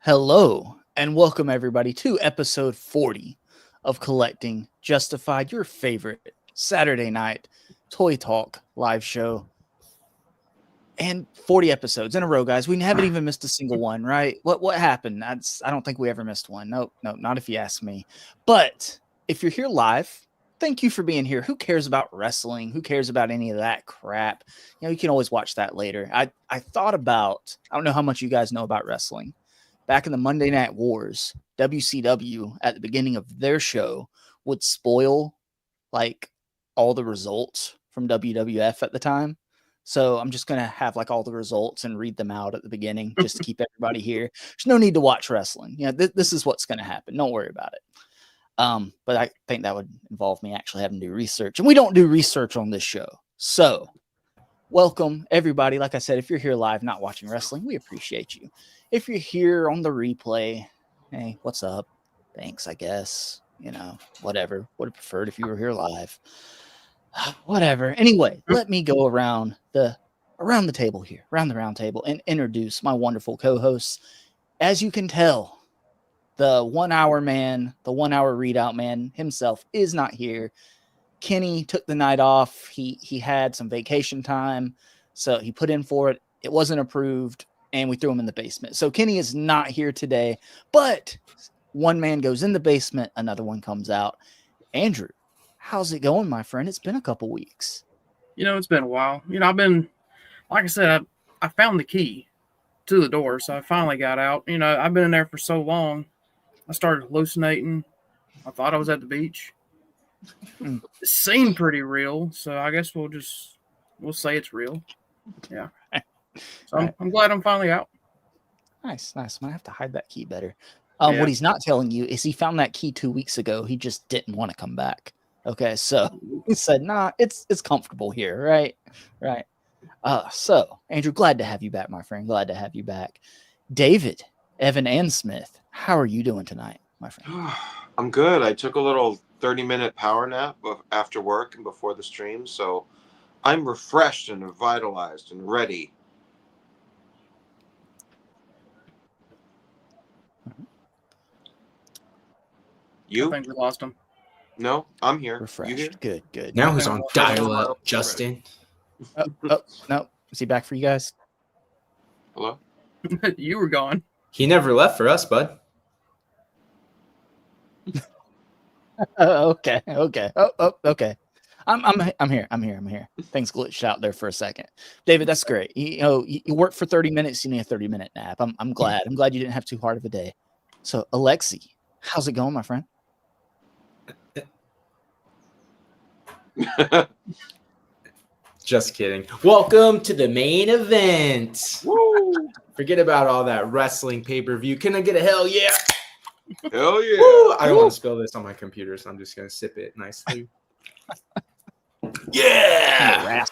Hello, and welcome everybody to episode 40 of Collecting Justified, your favorite Saturday night Toy Talk live show. And 40 episodes in a row, guys. We haven't even missed a single one, right? What happened? I don't think we ever missed one. No, not if you ask me. But if you're here live, thank you for being here. Who cares about wrestling? Who cares about any of that crap? You can always watch that later. I thought about, I don't know how much you guys know about wrestling. Back in the Monday Night Wars, WCW at the beginning of their show would spoil like all the results from WWF at the time. So I'm just going to have like all the results and read them out at the beginning just to keep everybody here. There's no need to watch wrestling. This is what's going to happen. Don't worry about it. But I think that would involve me actually having to do research. And we don't do research on this show. So welcome, everybody. Like I said, if you're here live, not watching wrestling, we appreciate you. If you're here on the replay, hey, what's up? Thanks, I guess. Whatever. Would have preferred if you were here live. Whatever. Anyway, let me go around the table here, around the round table, and introduce my wonderful co-hosts. As you can tell, the 1 hour man, the 1 hour readout man himself is not here. Kenny took the night off. He had some vacation time, so he put in for it. It wasn't approved, and we threw him in the basement. So Kenny is not here today, but one man goes in the basement, another one comes out. Andrew, how's it going, my friend? It's been a couple weeks. It's been a while. I've been, like I said, I found the key to the door, so I finally got out. I've been in there for so long. I started hallucinating. I thought I was at the beach. It seemed pretty real, so I guess we'll say it's real. Yeah. So I'm glad I'm finally out. Nice. I might have to hide that key better. What he's not telling you is he found that key 2 weeks ago. He just didn't want to come back. Okay, so he said, nah, it's comfortable here, right? So, Andrew, glad to have you back, my friend. Glad to have you back. David, Evan and Smith. How are you doing tonight, my friend? I'm good. I took a little 30-minute power nap after work and before the stream, so I'm refreshed and revitalized and ready. You? I think we lost him. No, I'm here. Refreshed. You here? Good, good. Now who's on dial-up, Justin? Oh, no. Is he back for you guys? Hello? You were gone. He never left for us, bud. Okay. Oh, okay. I'm here. Things glitched out there for a second. David, that's great. You work for 30 minutes, you need a 30-minute nap. I'm glad. I'm glad you didn't have too hard of a day. So, Alexi, how's it going, my friend? Just kidding. Welcome to the main event. Woo! Forget about all that wrestling pay-per-view. Can I get a hell yeah? Hell yeah! Woo! I don't want to spill this on my computer, so I'm just gonna sip it nicely. Yeah!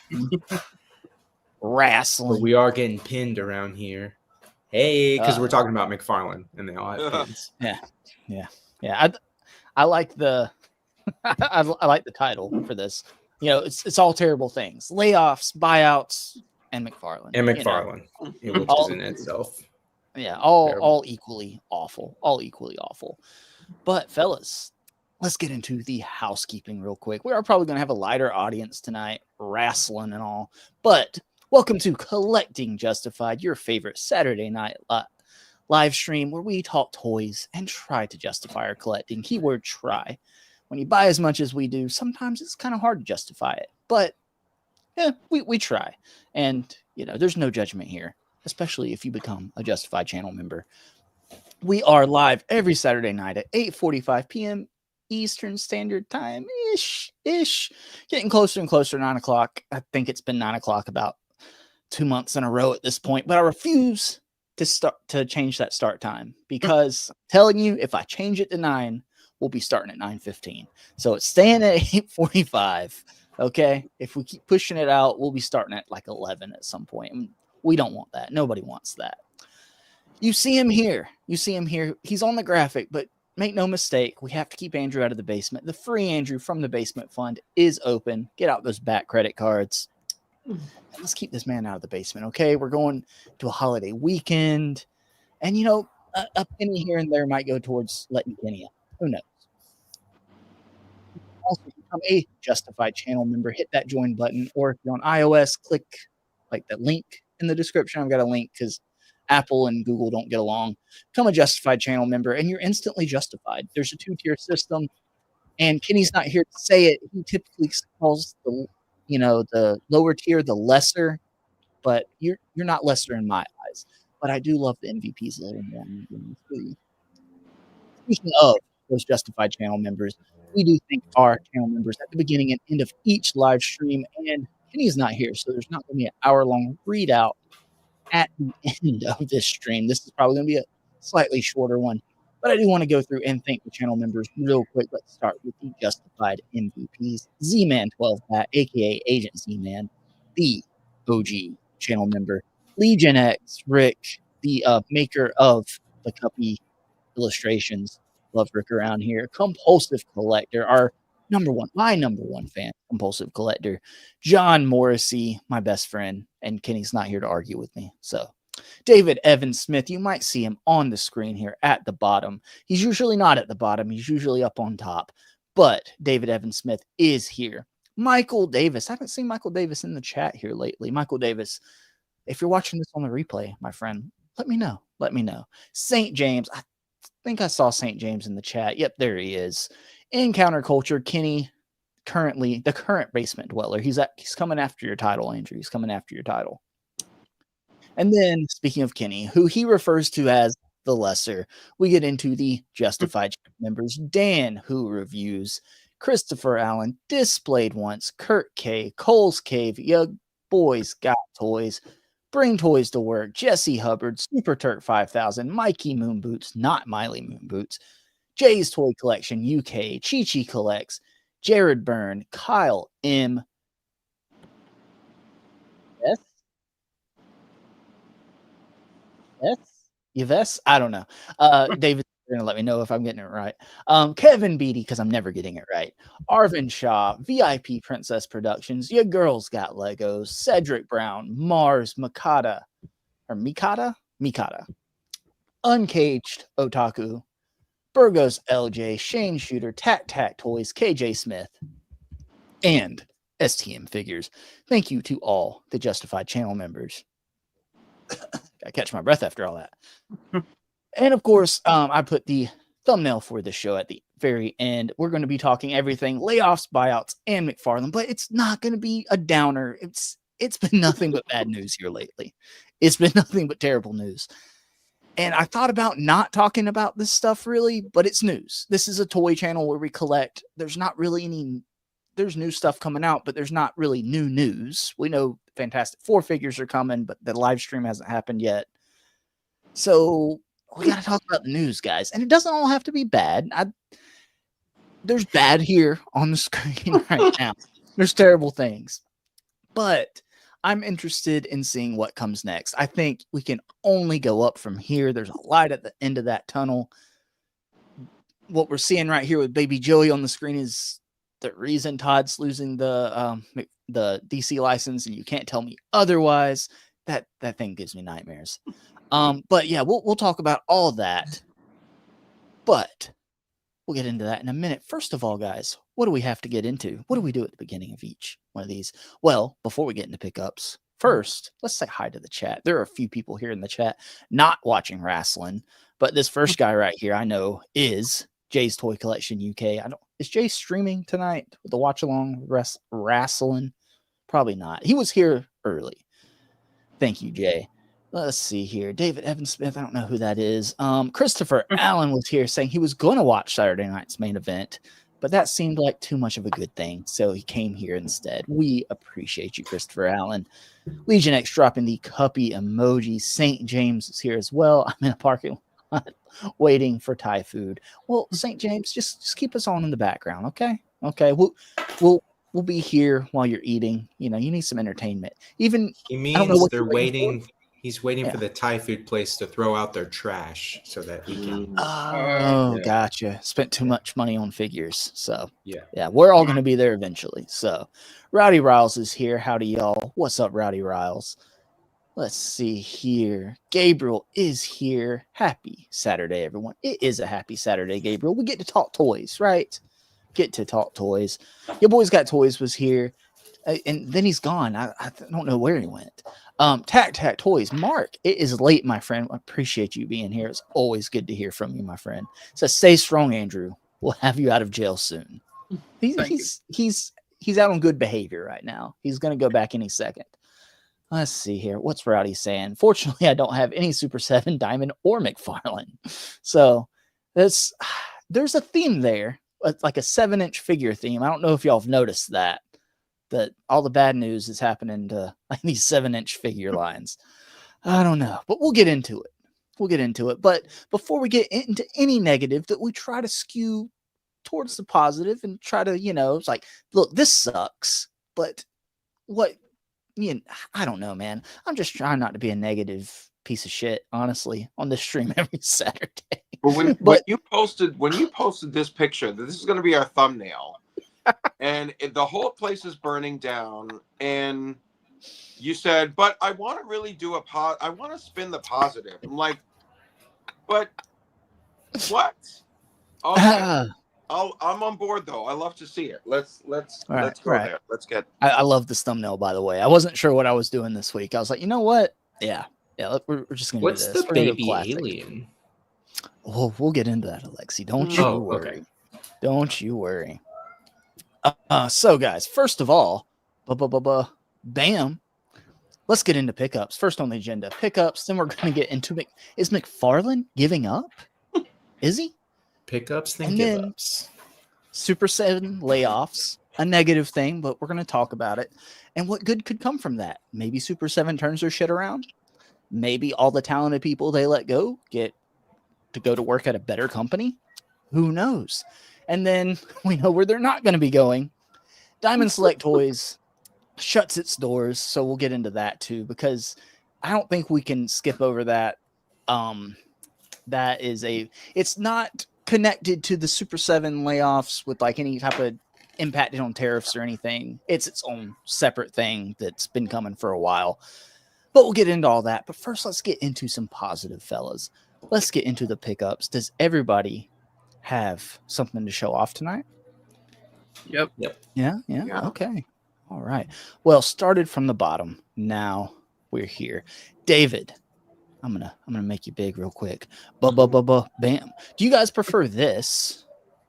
Wrestling. But we are getting pinned around here. Hey, because we're talking about McFarlane, and they all have pins. Yeah. I like the I like the title for this. It's all terrible things: layoffs, buyouts, and McFarlane. And McFarlane, which is in itself. Yeah, all equally awful. All equally awful. But fellas, let's get into the housekeeping real quick. We are probably going to have a lighter audience tonight, wrestling and all. But welcome to Collecting Justified, your favorite Saturday night live stream where we talk toys and try to justify our collecting. Keyword try. When you buy as much as we do, sometimes it's kind of hard to justify it. But yeah, we try. And, there's no judgment here, especially if you become a Justified channel member. We are live every Saturday night at 8:45 p.m. Eastern Standard Time, ish. Getting closer and closer to 9 o'clock. I think it's been 9 o'clock about 2 months in a row at this point, but I refuse to change that start time because I'm telling you, if I change it to 9, we'll be starting at 9:15. So it's staying at 8:45. Okay. If we keep pushing it out, we'll be starting at like 11 at some point. And we don't want that. Nobody wants that. You see him here. He's on the graphic, but make no mistake, we have to keep Andrew out of the basement. The free Andrew from the basement fund is open. Get out those back credit cards. And let's keep this man out of the basement. Okay. We're going to a holiday weekend. And, a penny here and there might go towards letting Kenny up. Who knows? Also become a Justified channel member. Hit that join button, or if you're on iOS, click like that link in the description. I've got a link because Apple and Google don't get along. Become a Justified channel member, and you're instantly justified. There's a 2-tier system, and Kenny's not here to say it. He typically calls the lower tier the lesser, but you're not lesser in my eyes. But I do love the MVPs a little more. Speaking of those Justified channel members, we do thank our channel members at the beginning and end of each live stream. And Kenny's not here, so there's not going to be an hour-long readout at the end of this stream. This is probably going to be a slightly shorter one, but I do want to go through and thank the channel members real quick. Let's start with the Justified MVPs. Z-Man12 Pat, aka Agent Z-Man, the OG channel member. Legion X, Rick, the maker of the Cuppy illustrations. Love Rick around here. Compulsive Collector, my number one fan, Compulsive Collector. John Morrissey, my best friend, and Kenny's not here to argue with me. So, David Evan Smith, you might see him on the screen here at the bottom. He's usually not at the bottom. He's usually up on top. But David Evan Smith is here. Michael Davis. I haven't seen Michael Davis in the chat here lately. Michael Davis, if you're watching this on the replay, my friend, let me know. St. James. I think I saw St. James in the chat. Yep, there he is. In Counterculture, Kenny, the current basement dweller. He's coming after your title, Andrew. He's coming after your title. And then, speaking of Kenny, who he refers to as the lesser, we get into the Justified members. Dan, who reviews. Christopher Allen, Displayed Once. Kurt K. Cole's Cave. Young Boys Got Toys. Bring Toys to Work, Jesse Hubbard, Super Turk 5000, Mikey Moonboots, not Miley Moonboots, Jay's Toy Collection UK, Chi Collects, Jared Byrne, Kyle M. Yes? Yves? I don't know. David, you're gonna let me know if I'm getting it right. Kevin Beatty, because I'm never getting it right. Arvin Shaw, VIP Princess Productions, Your Girls Got Legos, Cedric Brown, Mars, Mikata, Uncaged Otaku, Burgos LJ, Shane Shooter, Tac Tac Toys, KJ Smith, and STM Figures. Thank you to all the Justified channel members. Gotta catch my breath after all that. And of course, I put the thumbnail for the show at the very end. We're going to be talking everything layoffs, buyouts, and McFarlane, but it's not going to be a downer. It's been nothing but bad news here lately. It's been nothing but terrible news. And I thought about not talking about this stuff really, but it's news. This is a toy channel where we collect. There's not really there's new stuff coming out, but there's not really new news. We know Fantastic Four figures are coming, but the live stream hasn't happened yet. So we got to talk about the news, guys. And it doesn't all have to be bad. There's bad here on the screen right now. There's terrible things. But I'm interested in seeing what comes next. I think we can only go up from here. There's a light at the end of that tunnel. What we're seeing right here with Baby Joey on the screen is the reason Todd's losing the DC license, and you can't tell me otherwise. That thing gives me nightmares. But yeah, we'll talk about all that. But we'll get into that in a minute. First of all, guys, what do we have to get into? What do we do at the beginning of each one of these? Well, before we get into pickups, first, let's say hi to the chat. There are a few people here in the chat not watching wrestling, but this first guy right here I know is Jay's Toy Collection UK. Is Jay streaming tonight with the watch along wrestling? Probably not. He was here early. Thank you, Jay. Let's see here. David Evan Smith. I don't know who that is. Christopher Allen was here saying he was going to watch Saturday night's main event, but that seemed like too much of a good thing. So he came here instead. We appreciate you, Christopher Allen. Legion X dropping the cuppy emoji. St. James is here as well. I'm in a parking lot waiting for Thai food. Well, St. James, just keep us on in the background. Okay. Okay. We'll be here while you're eating. You know, you need some entertainment. Even He means I don't know what they're you're waiting for. He's waiting for the Thai food place to throw out their trash so that he can. Oh, yeah. Gotcha. Spent too much money on figures. So, Yeah. we're all going to be there eventually. So, Rowdy Riles is here. Howdy, y'all. What's up, Rowdy Riles? Let's see here. Gabriel is here. Happy Saturday, everyone. It is a happy Saturday, Gabriel. We get to talk toys, right? Get to talk toys. Your boys got toys was here. And then he's gone. I don't know where he went. Tac Tac Toys. Mark, it is late, my friend. I appreciate you being here. It's always good to hear from you, my friend. So stay strong, Andrew. We'll have you out of jail soon. He's out on good behavior right now. He's going to go back any second. Let's see here. What's Rowdy saying? Fortunately, I don't have any Super 7 Diamond or McFarlane. So there's a theme there, like a 7-inch figure theme. I don't know if y'all have noticed that all the bad news is happening to like these 7-inch figure lines. I don't know, but we'll get into it. But before we get into any negative, that we try to skew towards the positive and try to, it's like, look, this sucks, but I don't know, man. I'm just trying not to be a negative piece of shit, honestly, on this stream every Saturday. But when you posted this picture, this is going to be our thumbnail. And the whole place is burning down, and you said, but I want to really do I want to spin the positive. I'm like, but what? Okay. I'm on board though. I love to see it. Let's go there. Let's get. I love this thumbnail, by the way. I wasn't sure what I was doing this week. I was like, you know what? Yeah. We're just gonna do this. What's the baby alien? Well, we'll get into that, Alexi. Don't you worry. Okay. Don't you worry. So guys, first of all, bam. Let's get into pickups. First on the agenda, pickups. Then we're going to get into is McFarlane giving up? Is he? Pickups, then and give then ups. Super 7 layoffs, a negative thing, but we're going to talk about it. And what good could come from that? Maybe Super 7 turns their shit around. Maybe all the talented people they let go get to go to work at a better company. Who knows? And then we know where they're not going to be going. Diamond Select Toys shuts its doors, so we'll get into that too, because I don't think we can skip over that that is it's not connected to the Super 7 layoffs with like any type of impact on tariffs or anything. It's its own separate thing that's been coming for a while. But we'll get into all that. But first, let's get into some positive, fellas. Let's get into the pickups. Does everybody have something to show off tonight? Yep. Yeah. Okay. All right. Well, started from the bottom. Now we're here. David, I'm gonna make you big real quick. Bam. Do you guys prefer this,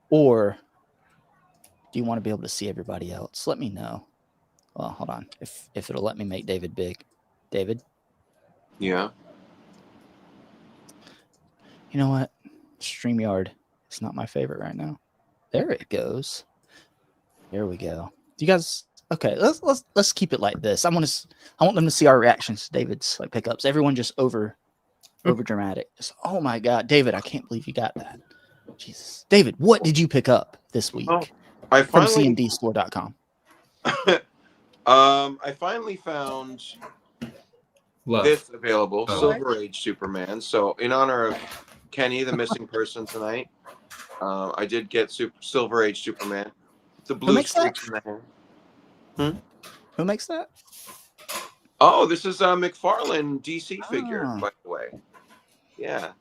or do you want to be able to see everybody else? Let me know. Well, hold on. If it'll let me make David big. David? Yeah. You know what? StreamYard. It's not my favorite right now. There it goes. There we go. Do you guys? Okay, let's keep it like this. I want them to see our reactions to David's like pickups. Everyone just over dramatic. Just, oh my God, David! I can't believe you got that. Jesus, David, what did you pick up this week I from finally cmdstore.com? I finally found this available, Silver Age Superman. So in honor of Kenny, the missing person tonight, I did get Silver Age Superman. The blue streaks in the hair. Who makes that? Oh, this is a McFarlane DC figure, by the way. Yeah,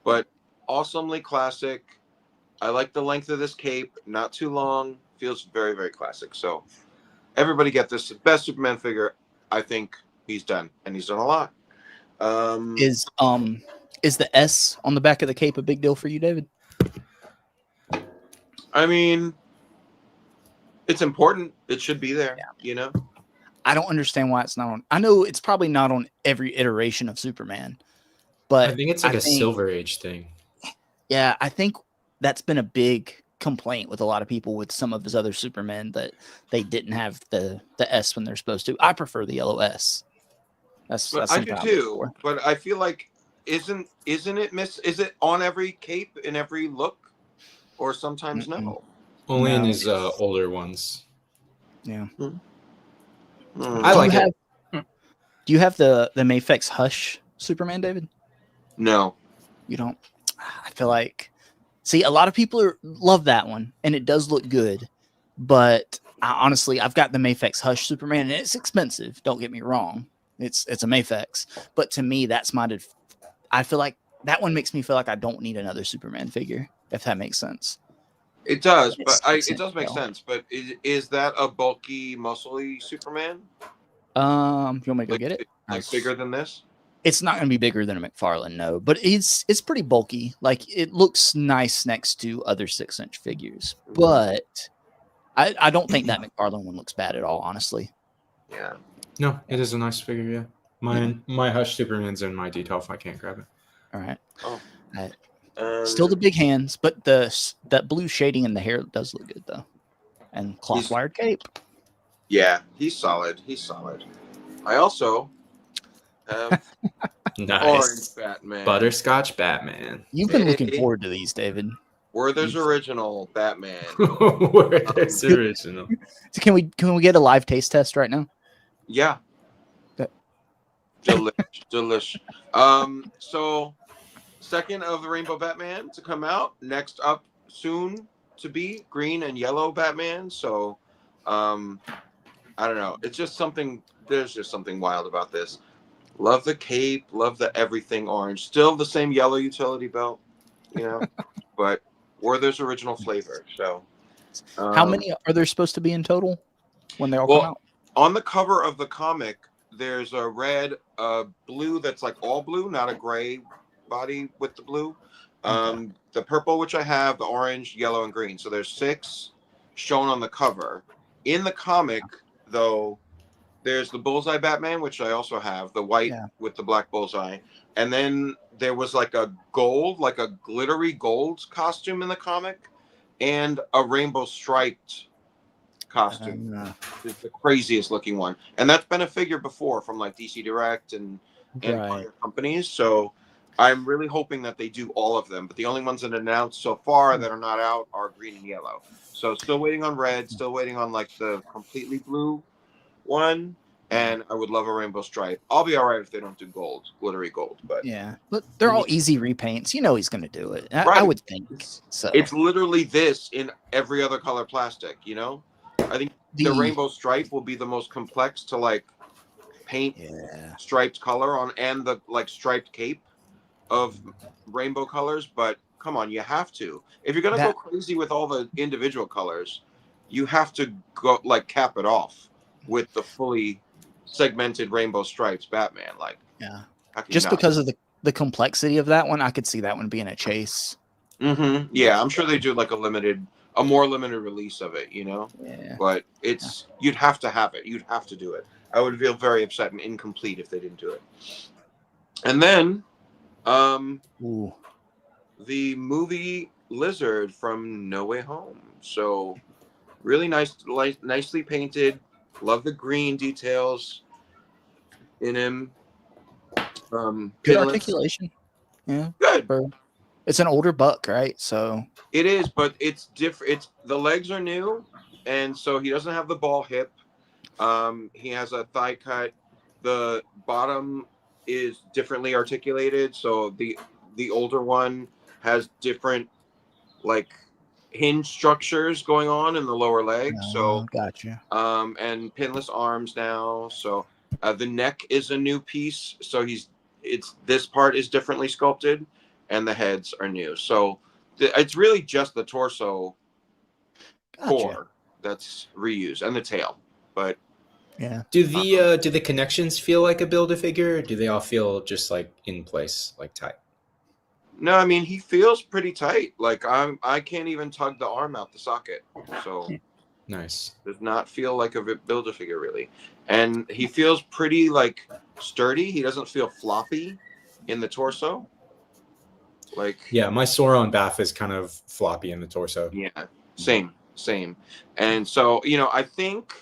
but awesomely classic. I like the length of this cape. Not too long. Feels very, very classic. So everybody get this. Best Superman figure. I think he's done, and he's done a lot. Is the S on the back of the cape a big deal for you, David? I mean, it's important. It should be there, you know? I don't understand why it's not on. I know it's probably not on every iteration of Superman, but I think it's like a Silver Age thing. Yeah, I think that's been a big complaint with a lot of people with some of his other Supermen, that they didn't have the S when they're supposed to. I prefer the yellow S. That's I do too, but I feel like isn't it is it on every cape in every look, or sometimes no? Only in his older ones. Yeah. I like it. Do you have the Mafex Hush Superman, David? No. You don't? I feel like, see, a lot of people love that one, and it does look good, but honestly, I've got the Mafex Hush Superman, and it's expensive. Don't get me wrong. It's a Mafex, but to me, I feel like that one makes me feel like I don't need another Superman figure, if that makes sense. It does, but it does make sense. But is that a bulky, muscly Superman? You want me to go get it? Like bigger than this? It's not going to be bigger than a McFarlane, no, but it's pretty bulky. Like, it looks nice next to other 6-inch figures, but I don't think that McFarlane one looks bad at all, honestly. Yeah. No, it is a nice figure. Yeah, my Hush Superman's in my detail if I can't grab it. All right. Still the big hands, but that blue shading in the hair does look good though, and cloth wired cape. Yeah, he's solid. I also have Orange Batman, Butterscotch Batman. You've been looking forward to these, David. Werther's original Batman. Werther's original. So can we get a live taste test right now? Yeah. Delish. So second of the Rainbow Batman to come out. Next up soon to be green and yellow Batman. So I don't know. It's just something. There's just something wild about this. Love the cape. Love the everything orange. Still the same yellow utility belt, you know, but Werther's original flavor. So how many are there supposed to be in total when they all come out? On the cover of the comic, there's a red, blue that's like all blue, not a gray body with the blue. The purple, which I have, the orange, yellow, and green. So there's 6 shown on the cover. In the comic, though, there's the Bullseye Batman, which I also have, the white with the black bullseye. And then there was like a gold, like a glittery gold costume in the comic, and a rainbow striped costume. It's the craziest looking one, and that's been a figure before from like DC Direct and other companies. So I'm really hoping that they do all of them, but the only ones that are announced so far that are not out are green and yellow. So still waiting on red, still waiting on like the completely blue one, And I would love a rainbow stripe. I'll be all right if they don't do gold, glittery gold. But Yeah, but they're all easy repaints. You know he's going to do it. I Right. would think so. It's literally this in every other color plastic, you know? I think the rainbow stripe will be the most complex to like paint striped color on, and the like striped cape of rainbow colors. But come on, you have to. If you're going to go crazy with all the individual colors, you have to go like cap it off with the fully segmented rainbow stripes Batman. Like, just because of the complexity of that one, I could see that one being a chase. Yeah, I'm sure they do like a more limited release of it, you know. But you'd have to have it. You'd have to do it. I would feel very upset and incomplete if they didn't do it. And then the movie Lizard from No Way Home. So really nice, nicely painted. Love the green details in him. Good articulation. Yeah. Good. It's an older buck, right? So it is, but it's different. The legs are new, and so he doesn't have the ball hip. He has a thigh cut. The bottom is differently articulated, so the older one has different like hinge structures going on in the lower leg. So gotcha. And pinless arms now. So the neck is a new piece. So this part is differently sculpted, and the heads are new. So it's really just the torso core that's reused, and the tail. But do the connections feel like a Build-A-Figure, or do they all feel just like in place, like tight? No, I mean, he feels pretty tight. Like I can't even tug the arm out the socket. So nice. Does not feel like a Build-A-Figure really. And he feels pretty like sturdy. He doesn't feel floppy in the torso. Like, yeah, my Sauron Bath is kind of floppy in the torso. Yeah, same. And so, you know, I think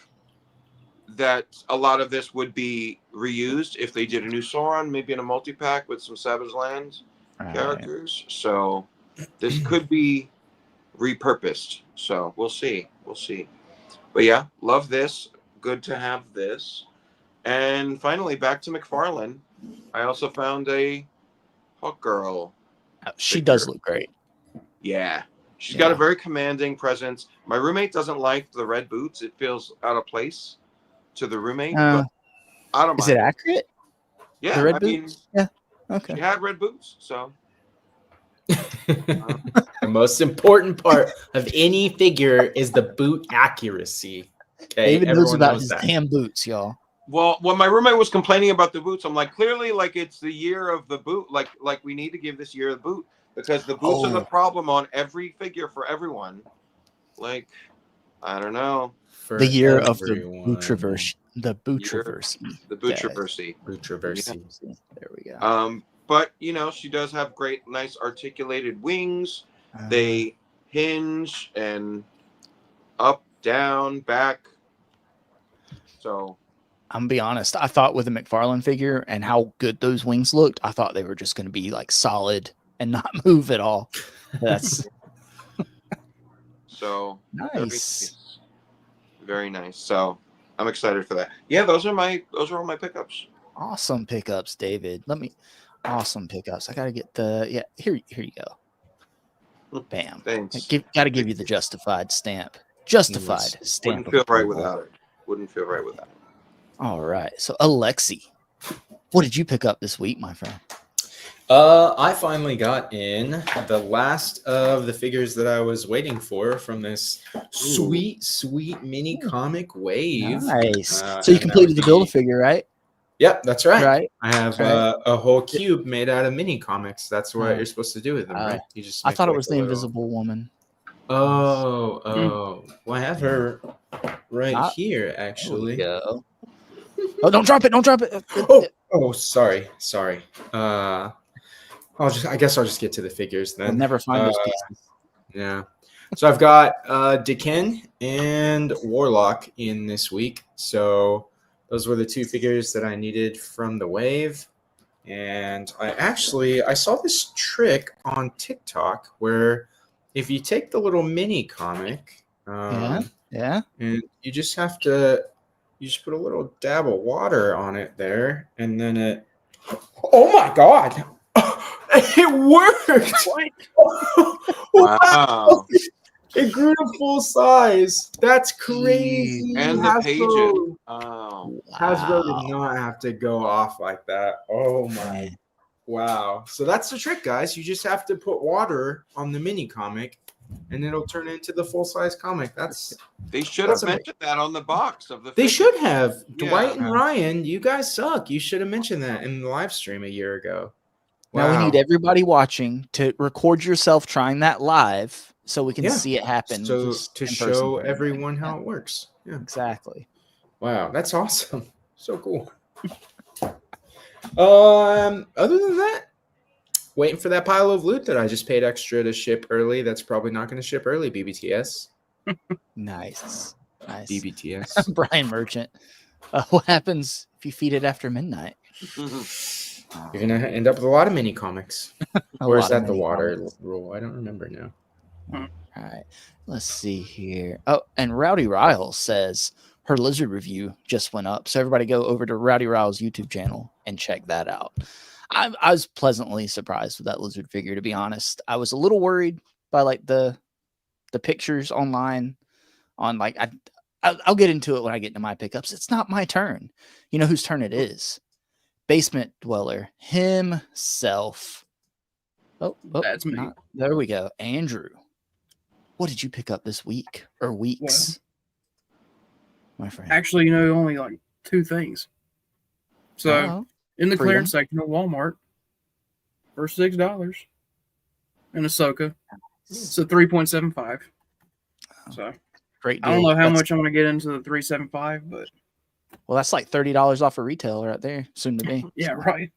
that a lot of this would be reused if they did a new Sauron, maybe in a multi-pack with some Savage Lands characters. So this could be repurposed. So we'll see. But yeah, love this. Good to have this. And finally, back to McFarlane. I also found a Hawk Girl. She does look great. Yeah. She's got a very commanding presence. My roommate doesn't like the red boots. It feels out of place to the roommate. But I don't mind. Is it accurate? Yeah. The red boots? Yeah. Okay. She had red boots, so. The most important part of any figure is the boot accuracy. Okay, David knows about his damn boots, y'all. Well, when my roommate was complaining about the boots, I'm like, clearly, like it's the year of the boot. Like we need to give this year the boot, because the boots are the problem on every figure for everyone. Like, I don't know. The year of the Bootraverse. The Bootraversy. The Bootraversy. Bootraversy. There we go. But you know, she does have great, nice articulated wings. They hinge and up, down, back. So I'm gonna be honest. I thought with the McFarlane figure and how good those wings looked, I thought they were just going to be like solid and not move at all. That's so nice. Very nice. So I'm excited for that. Yeah, those are all my pickups. Awesome pickups, David. Awesome pickups. I gotta get here you go. Bam. Thanks. Gotta give you the justified stamp. Justified stamp. Wouldn't feel right without it. All right. So Alexi, what did you pick up this week, my friend? I finally got in the last of the figures that I was waiting for from this sweet mini comic wave. Nice. So you completed the Build-A-Figure, right? Yep, that's right. Right. I have a whole cube made out of mini comics. That's what you're supposed to do with them, right? You just I thought it was the Invisible Woman. Oh. Well, I have her right here, actually. Go. Oh, don't drop it! Don't drop it! Sorry. I guess I'll just get to the figures then. We'll never find those pieces. Yeah. So I've got Dicken and Warlock in this week. So those were the two figures that I needed from the wave. And I saw this trick on TikTok where if you take the little mini comic, and you just have to you just put a little dab of water on it there, and then it. Oh my God! It worked. Wow. It grew to full size. That's crazy. And the pages. Hasbro. Oh. Hasbro did not have to go off like that. Oh my. Man. Wow. So that's the trick, guys. You just have to put water on the mini comic and it'll turn into the full size comic. They should have mentioned that on the box of the They figure. should have. Yeah. Dwight and Ryan, you guys suck. You should have mentioned that in the live stream a year ago. Now we need everybody watching to record yourself trying that live so we can see it happen. So just to in show person. everyone how it works. Yeah. Exactly. Wow, that's awesome. So cool. Other than that, waiting for that pile of loot that I just paid extra to ship early. That's probably not going to ship early. BBTS. Nice. BBTS. Brian Merchant. What happens if you feed it after midnight? You're gonna end up with a lot of mini comics. Or is that the water comics. rule? I don't remember now. All right, let's see here. Oh, and Rowdy Riles says her lizard review just went up, so everybody go over to Rowdy Riles' YouTube channel and check that out. I was pleasantly surprised with that lizard figure, to be honest. I was a little worried by like the pictures online. On like I'll get into it when I get into my pickups. It's not my turn. You know whose turn it is? Basement Dweller himself. Oh, That's me. There we go. Andrew, what did you pick up this week or weeks? Well, my friend. Actually, only like 2 things. So in the clearance section of Walmart for $6 in Ahsoka. It's a 3.75. So great deal. I don't know how much I'm going to get into the 3.75, but well, that's like $30 off of retail right there, soon to be. yeah, right.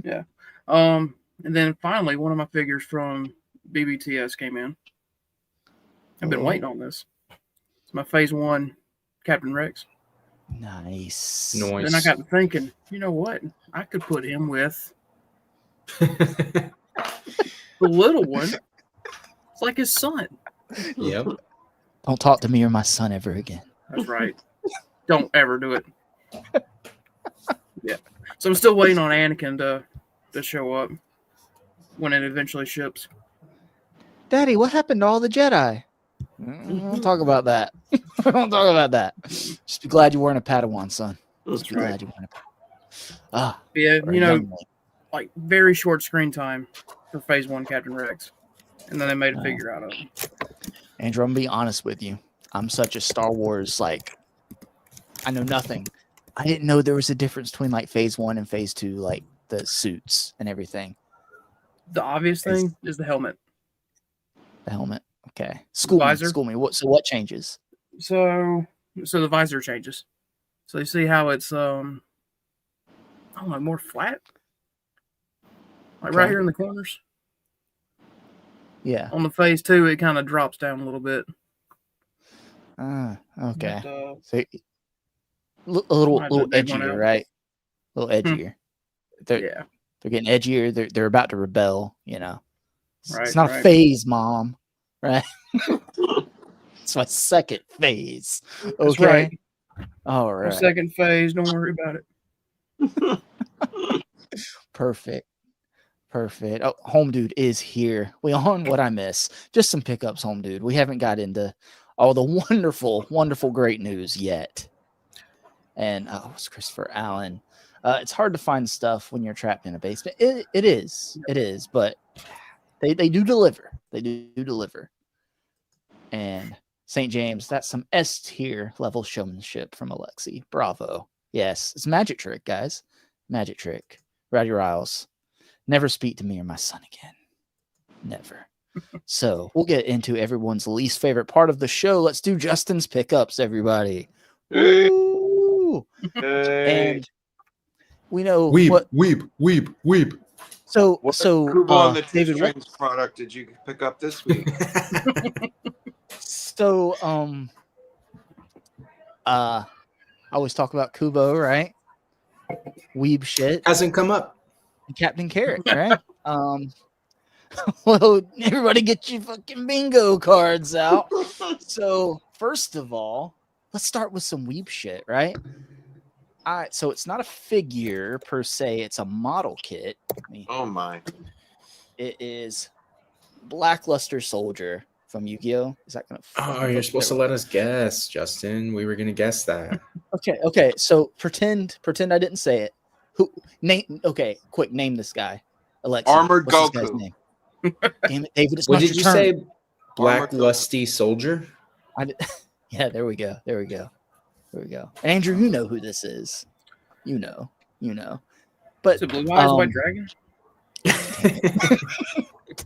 Yeah. And then finally, one of my figures from BBTS came in. I've been waiting on this. It's my Phase 1 Captain Rex. Nice. Then I got to thinking, you know what? I could put him with the little one. It's like his son. Yep. Don't talk to me or my son ever again. That's right. Don't ever do it. Yeah. So I'm still waiting on Anakin to show up when it eventually ships. Daddy, what happened to all the Jedi? Don't talk about that. Don't talk about that. Just be glad you weren't a Padawan, son. Just be glad you weren't a Padawan. Yeah, like very short screen time for Phase 1 Captain Rex. And then they made a figure out of him. Andrew, I'm going to be honest with you. I'm such a Star Wars, I know nothing. I didn't know there was a difference between Phase 1 and Phase 2, the suits and everything. The obvious thing is the helmet. The helmet. Okay. School me. What changes? So the visor changes. So you see how it's I don't know, more flat? Right here in the corners. Yeah. On the Phase 2, it kind of drops down a little bit. Okay. But, So a little edgier, right? A little edgier. They're getting edgier. They're about to rebel, Right, it's not a phase, Mom. Right? It's my second phase. Okay. That's right. All right. My second phase. Don't worry about it. Perfect. Oh, Home Dude is here. We on what I miss. Just some pickups, Home Dude. We haven't got into all the wonderful, wonderful, great news yet. And it's Christopher Allen. It's hard to find stuff when you're trapped in a basement. It is, but they do deliver. They do deliver. And St. James, that's some S tier level showmanship from Alexi. Bravo. Yes, it's a magic trick, guys. Magic trick. Rowdy Riles. Never speak to me or my son again. Never. So we'll get into everyone's least favorite part of the show. Let's do Justin's pickups, everybody. Hey. And we know Weep. So Kubo on the David, Strings product did you pick up this week? So I always talk about Kubo, right? Weeb shit. Hasn't come up. Captain Carrot, right? Well, everybody get your fucking bingo cards out. So, first of all, let's start with some weeb shit, right? All right, so it's not a figure per se; it's a model kit. Oh my! It is Blackluster Soldier from Yu-Gi-Oh. Is that gonna? Oh, you're supposed to let us guess, Justin. We were gonna guess that. Okay. So pretend I didn't say it. Who name? Okay, quick, name this guy. Alexi. Armored What's Goku. This guy's name? Damn it, David! It's What not did your you turn. say? Black Lusty Soldier? Yeah, there we go. And Andrew, you know who this is. You know. But Is it Blue Eyes White Dragon?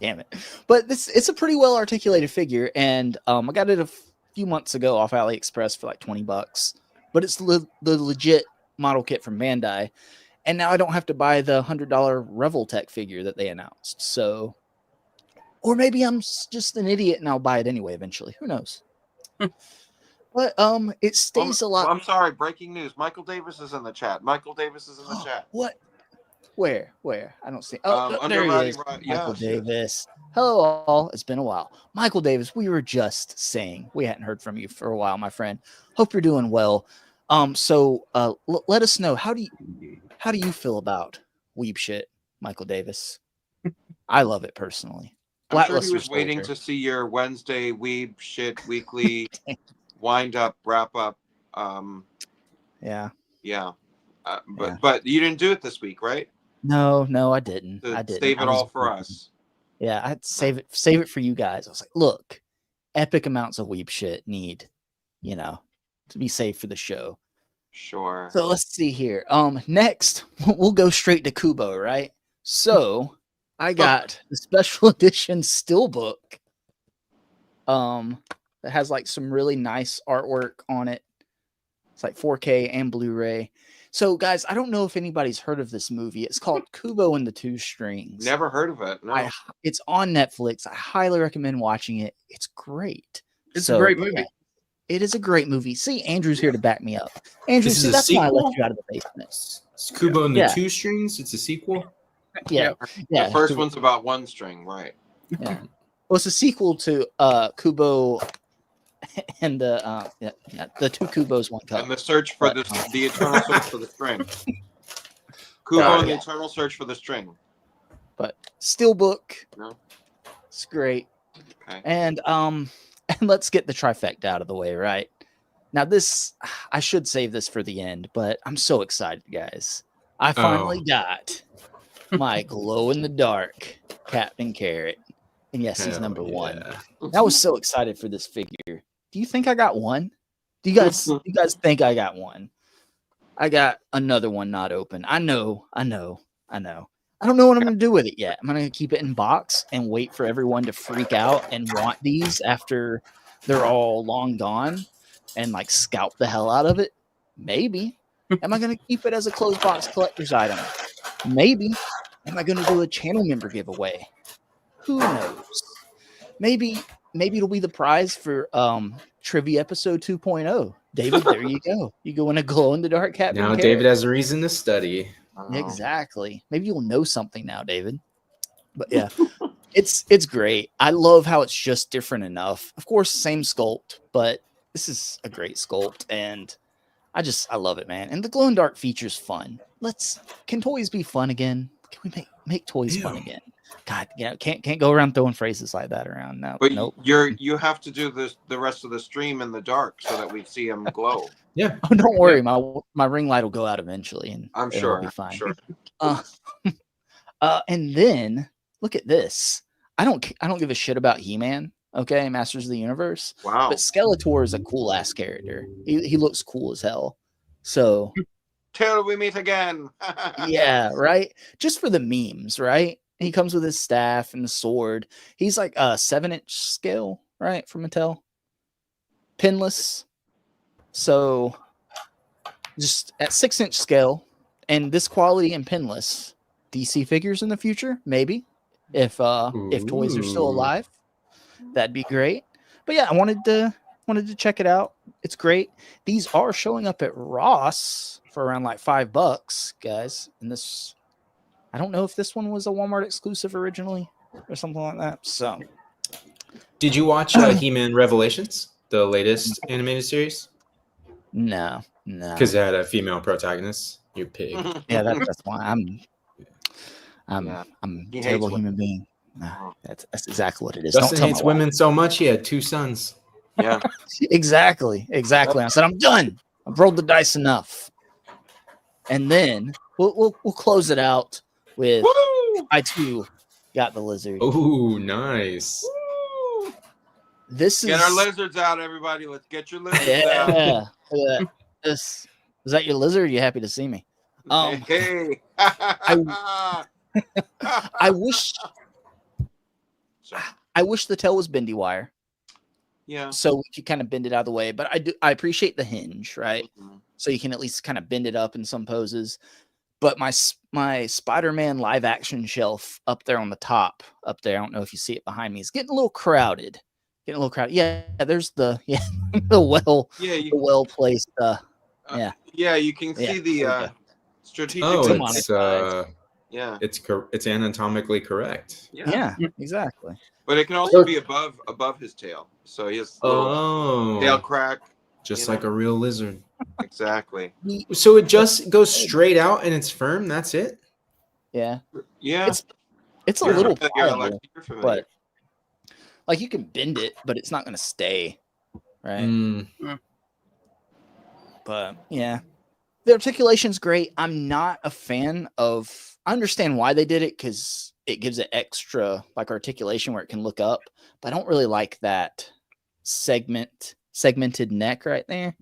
damn it. But it's a pretty well articulated figure, and I got it a few months ago off AliExpress for like $20. But it's the legit model kit from Bandai, and now I don't have to buy the $100 Revoltech figure that they announced. So, or maybe I'm just an idiot and I'll buy it anyway eventually. Who knows? But it stays a lot. I'm sorry. Breaking news. Michael Davis is in the chat. Michael Davis is in the chat. What? Where? I don't see. Oh, there he is. Michael Davis. Hello, all. It's been a while. Michael Davis, we were just saying we hadn't heard from you for a while, my friend. Hope you're doing well. So let us know, how do you feel about weeb shit, Michael Davis? I love it personally. I'm sure he was waiting to see your Wednesday weeb shit weekly wind up, wrap up. Yeah. But you didn't do it this week, right? No, I didn't. I didn't. Save it all for us. Yeah, I'd save it for you guys. I was like, look, epic amounts of weeb shit need, to be saved for the show. Sure. So let's see here. Next we'll go straight to Kubo, right? So I got the special edition steelbook. That has like some really nice artwork on it. It's like 4K and Blu-ray. So guys, I don't know if anybody's heard of this movie. It's called Kubo and the Two Strings. Never heard of it. No. It's on Netflix. I highly recommend watching it. It's great. It's a great movie. Yeah, it is a great movie. See, Andrew's here to back me up. Andrew, This is a that's why I sequel? let you out of the basement. It's Kubo and the Two Strings. It's a sequel. Yeah. The first one's about one string, right? Yeah. Well, it's a sequel to Kubo and the two Kubos, one cup. And the search for the eternal search for the string. Kubo and the eternal search for the string. But steelbook. No. It's great. Okay. And let's get the trifecta out of the way, right? Now this, I should save this for the end, but I'm so excited, guys. I finally got my glow-in-the-dark Captain Carrot. And yes, he's number one. I was so excited for this figure. Do you think I got one? Do you guys think I got one? I got another one not open. I know. I don't know what I'm going to do with it yet. I'm going to keep it in box and wait for everyone to freak out and want these after they're all long gone and like scalp the hell out of it. Maybe. Am I going to keep it as a closed box collector's item? Maybe. Am I going to do a channel member giveaway? Who knows? Maybe it'll be the prize for Trivia Episode 2.0. David, there you go. You go in a glow-in-the-dark Captain Now Carrot. David has a reason to study. Exactly. Maybe you'll know something now, David. But yeah, it's great. I love how it's just different enough. Of course, same sculpt, but this is a great sculpt, and I love it, man. And the glow-in-dark feature's fun. Can toys be fun again? Can we make toys fun again? God, can't go around throwing phrases like that around now. But nope. you have to do the rest of the stream in the dark so that we see them glow. Yeah. Oh, don't worry, my ring light will go out eventually, and I'm sure it'll be fine. Sure. And then look at this. I don't give a shit about He-Man. Okay, Masters of the Universe. Wow. But Skeletor is a cool ass character. He looks cool as hell. So till we meet again. yeah, right. Just for the memes, right? He comes with his staff and the sword. He's like a 7-inch scale, right, from Mattel. Pinless. So just at 6-inch scale and this quality and pinless, DC figures in the future, maybe. If toys are still alive, that'd be great. But yeah, I wanted to check it out. It's great. These are showing up at Ross for around like $5, guys. And this, I don't know if this one was a Walmart exclusive originally or something like that. So, did you watch He-Man Revelations, the latest animated series? No. Because it had a female protagonist. You pig. Yeah, that's why I'm Yeah. I'm He a terrible hates human being. Nah, that's exactly what it is. Justin Don't tell hates my wife. women so much he had 2 sons. Yeah. Exactly. I said I'm done. I've rolled the dice enough, and then we'll close it out with Woo! I too got the lizard. Ooh, nice. Woo! This Get is our lizards out, everybody. Let's get your lizards out. yeah. Look at that. This is that your lizard? Are you happy to see me? Hey. I wish Sorry. I wish the tail was bendy wire, Yeah. so we could kind of bend it out of the way. But I appreciate the hinge, right? Mhm. So you can at least kind of bend it up in some poses. But my Spider-Man live action shelf up there on the top, up there, I don't know if you see it behind me, is getting a little crowded. Yeah, there's the the Yeah. well placed. Yeah. Yeah. You can Yeah, see there we the go. strategic. Oh, Come on, Yeah. it's anatomically correct. Yeah, exactly. But it can also be above his tail. So he has little tail Oh, crack. just you like know. a real lizard. Exactly. So it just goes straight out and it's firm. That's it. Yeah, Yeah. it's a You're little familiar, pliable, Alexi. You're familiar. but like you can bend it, but it's not going to stay, right? Mm. But yeah, the articulation's great. I'm not a fan of. I understand why they did it because it gives it extra like articulation where it can look up. But I don't really like that segmented neck right there.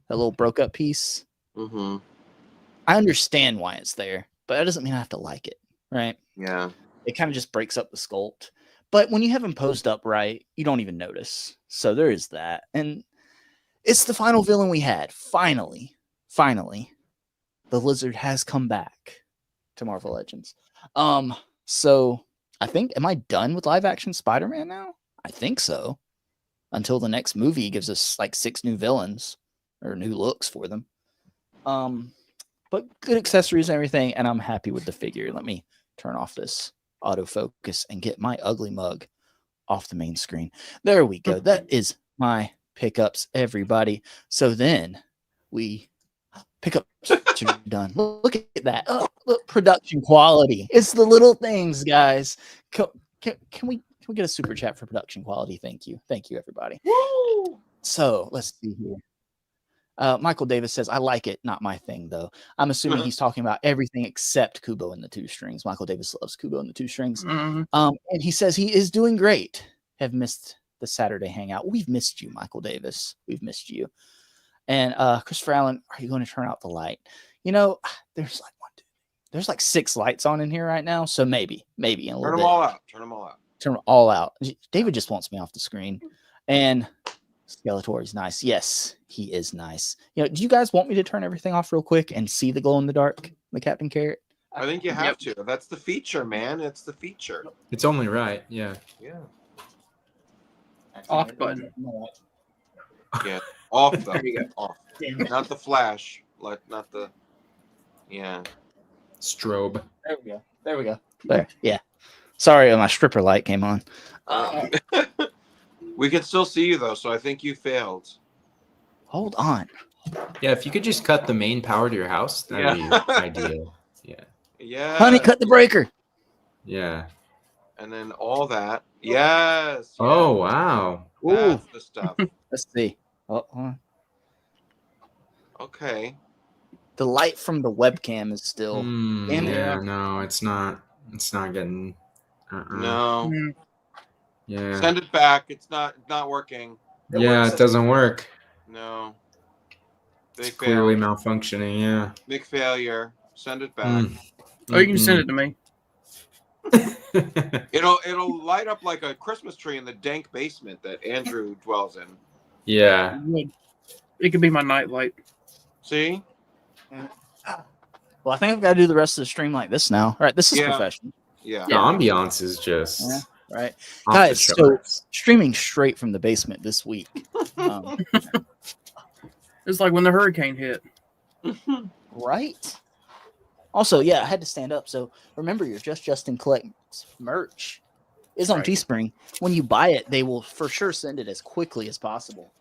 That little broke up piece. Mm-hmm. I understand why it's there, but that doesn't mean I have to like it, right? Yeah. It kind of just breaks up the sculpt. But when you have him posed up right, you don't even notice. So there is that. And it's the final villain we had. Finally, the lizard has come back to Marvel Legends. So I think, am I done with live action Spider-Man now? I think so. Until the next movie gives us like 6 new villains or new looks for them. But good accessories and everything, and I'm happy with the figure. Let me turn off this autofocus and get my ugly mug off the main screen. There we go. That is my pickups, everybody. So then we pickups are done. Look at that. Oh, look, production quality. It's the little things, guys. Can we get a super chat for production quality? Thank you, everybody. Woo! So let's see here. Michael Davis says, I like it, not my thing, though. I'm assuming he's talking about everything except Kubo and the 2 strings. Michael Davis loves Kubo and the 2 strings. Mhm. And he says he is doing great. Have missed the Saturday hangout. We've missed you, Michael Davis. We've missed you. And Christopher Allen, are you going to turn out the light? You know, there's like 6 lights on in here right now. So maybe in a little Turn bit. them all out. Turn them all out. Turn them all out. David just wants me off the screen. And Skeletor is nice. Yes, he is nice. You know, do you guys want me to turn everything off real quick and see the glow in the dark, the Captain Carrot? I think you have to. That's the feature, man. It's the feature. It's only right. Yeah. Yeah. Off button. Yeah. Off though. There you go. Off. Not the flash. Like not the. Yeah. Strobe. There we go. There. Yeah. Sorry, my stripper light came on. We can still see you though, so I think you failed. Hold on. Yeah, if you could just cut the main power to your house, that'd be ideal. Yeah. Yeah. Honey, cut the breaker. Yeah. And then all that. Yes. Oh, wow. That's the stuff. Let's see. Oh, hold on. Okay. The light from the webcam is still. Damn it. Yeah, no, it's not. It's not getting. No. Mhm. Yeah. Send it back. It's not working. Yeah, it doesn't work. No. They It's clearly failed. malfunctioning. Yeah. Big failure. Send it back. Oh, you can send it to me. It'll light up like a Christmas tree in the dank basement that Andrew dwells in. Yeah. It would. It could be my nightlight. See? Well, I think I've got to do the rest of the stream like this now. All right, this is Yeah. professional. Yeah. The ambiance is just Yeah. Right. off Guys, the so charts. streaming straight from the basement this week. It's like when the hurricane hit. Right. Also, yeah, I had to stand up. So remember, your Justin Collects merch is on Right. Teespring. When you buy it, they will for sure send it as quickly as possible.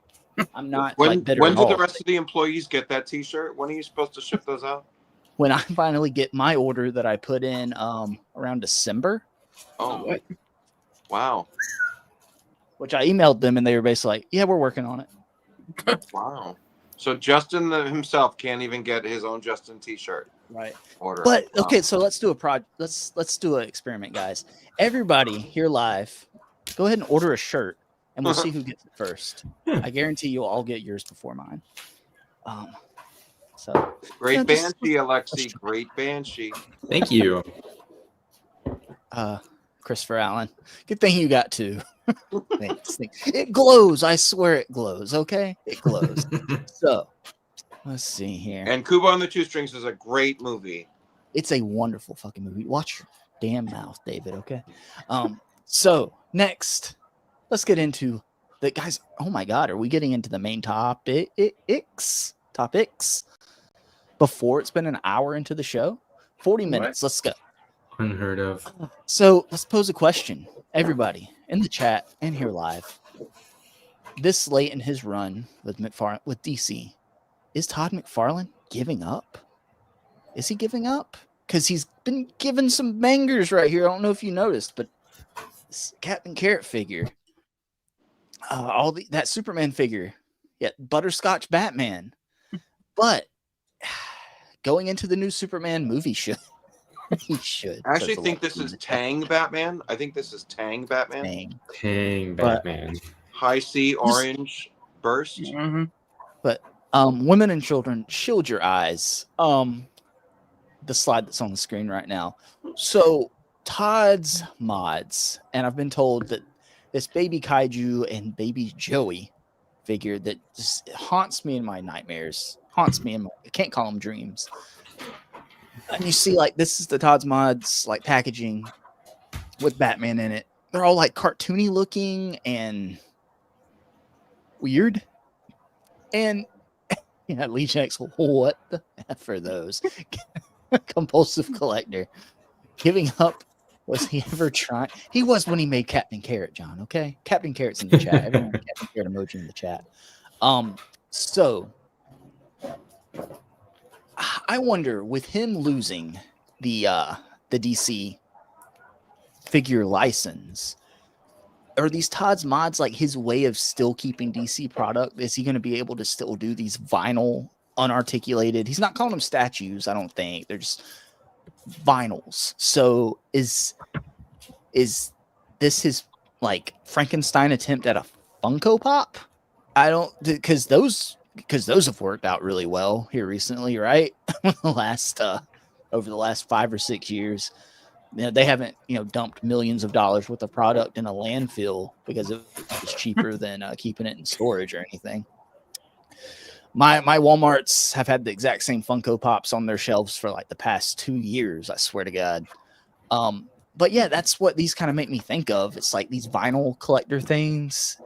I'm not When like bitter when at do the all. rest of the employees get that T-shirt? When are you supposed to ship those out? When I finally get my order that I put in around December, Oh, What? wow, which I emailed them and they were basically like, "Yeah, we're working on it." wow. So Justin himself can't even get his own Justin T-shirt Right. order. But Wow. okay, so let's do a project. Let's do an experiment, guys. Everybody here live, go ahead and order a shirt, and we'll see who gets it first. I guarantee you'll all get yours before mine. So Great just- banshee, Alexi. Great banshee. Thank you. Christopher Allen. Good thing you got two. It glows. I swear it glows. Okay, it glows. So let's see here. And Kubo and the Two Strings is a great movie. It's a wonderful fucking movie. Watch your damn mouth, David. Okay. So next, let's get into the guys. Oh my God, are we getting into the main topics? Before it's been an hour into the show, 40 minutes. Let's go. Unheard of. So let's pose a question, everybody in the chat and here live. This late in his run with DC, is Todd McFarlane giving up? Is he giving up? Because he's been given some bangers right here. I don't know if you noticed, but this Captain Carrot figure, that Superman figure, yeah, Butterscotch Batman. But going into the new Superman movie, he should. I actually think this is Tang Batman. I think this is Tang Batman. Tang Batman. High C orange burst. Mm-hmm. But women and children, shield your eyes. The slide that's on the screen right now. So Todds Mods, and I've been told that this baby kaiju and baby Joey figure that just haunts me in my nightmares. I can't call them dreams. And you see, like, this is the Todds Mods like packaging with Batman in it. They're all like cartoony looking and weird. And yeah, Lee checks, what the F are those? Compulsive collector. Giving up. Was he ever trying? He was when he made Captain Carrot, John, okay? Captain Carrot's in the chat. Everyone, Captain Carrot emoji in the chat. So I wonder, with him losing the DC figure license, are these Todds Mods like his way of still keeping DC product? Is he going to be able to still do these vinyl unarticulated? He's not calling them statues, I don't think. They're just vinyls. So is this his like Frankenstein attempt at a Funko Pop? I don't, because those have worked out really well here recently, right? Over the last 5 or 6 years. You know, they haven't, dumped millions of dollars worth of product in a landfill because it was cheaper than keeping it in storage or anything. My Walmarts have had the exact same Funko Pops on their shelves for like the past 2 years. I swear to God. But yeah, that's what these kind of make me think of. It's like these vinyl collector things.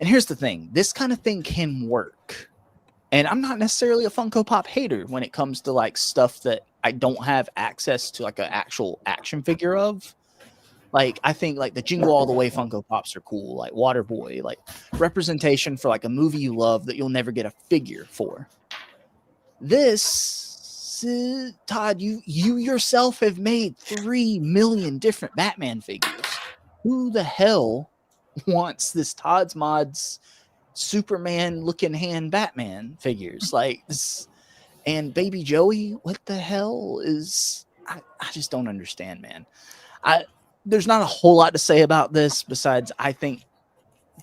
And here's the thing. This kind of thing can work. And I'm not necessarily a Funko Pop hater when it comes to like stuff that I don't have access to like an actual action figure of. Like, I think like the Jingle All the Way Funko Pops are cool. Like Waterboy, like representation for like a movie you love that you'll never get a figure for. This, Todd, you yourself have made 3 million different Batman figures. Who the hell wants this Todds Mods Superman looking hand Batman figures like this? And baby Joey, what the hell is, I just don't understand, man. There's not a whole lot to say about this besides I think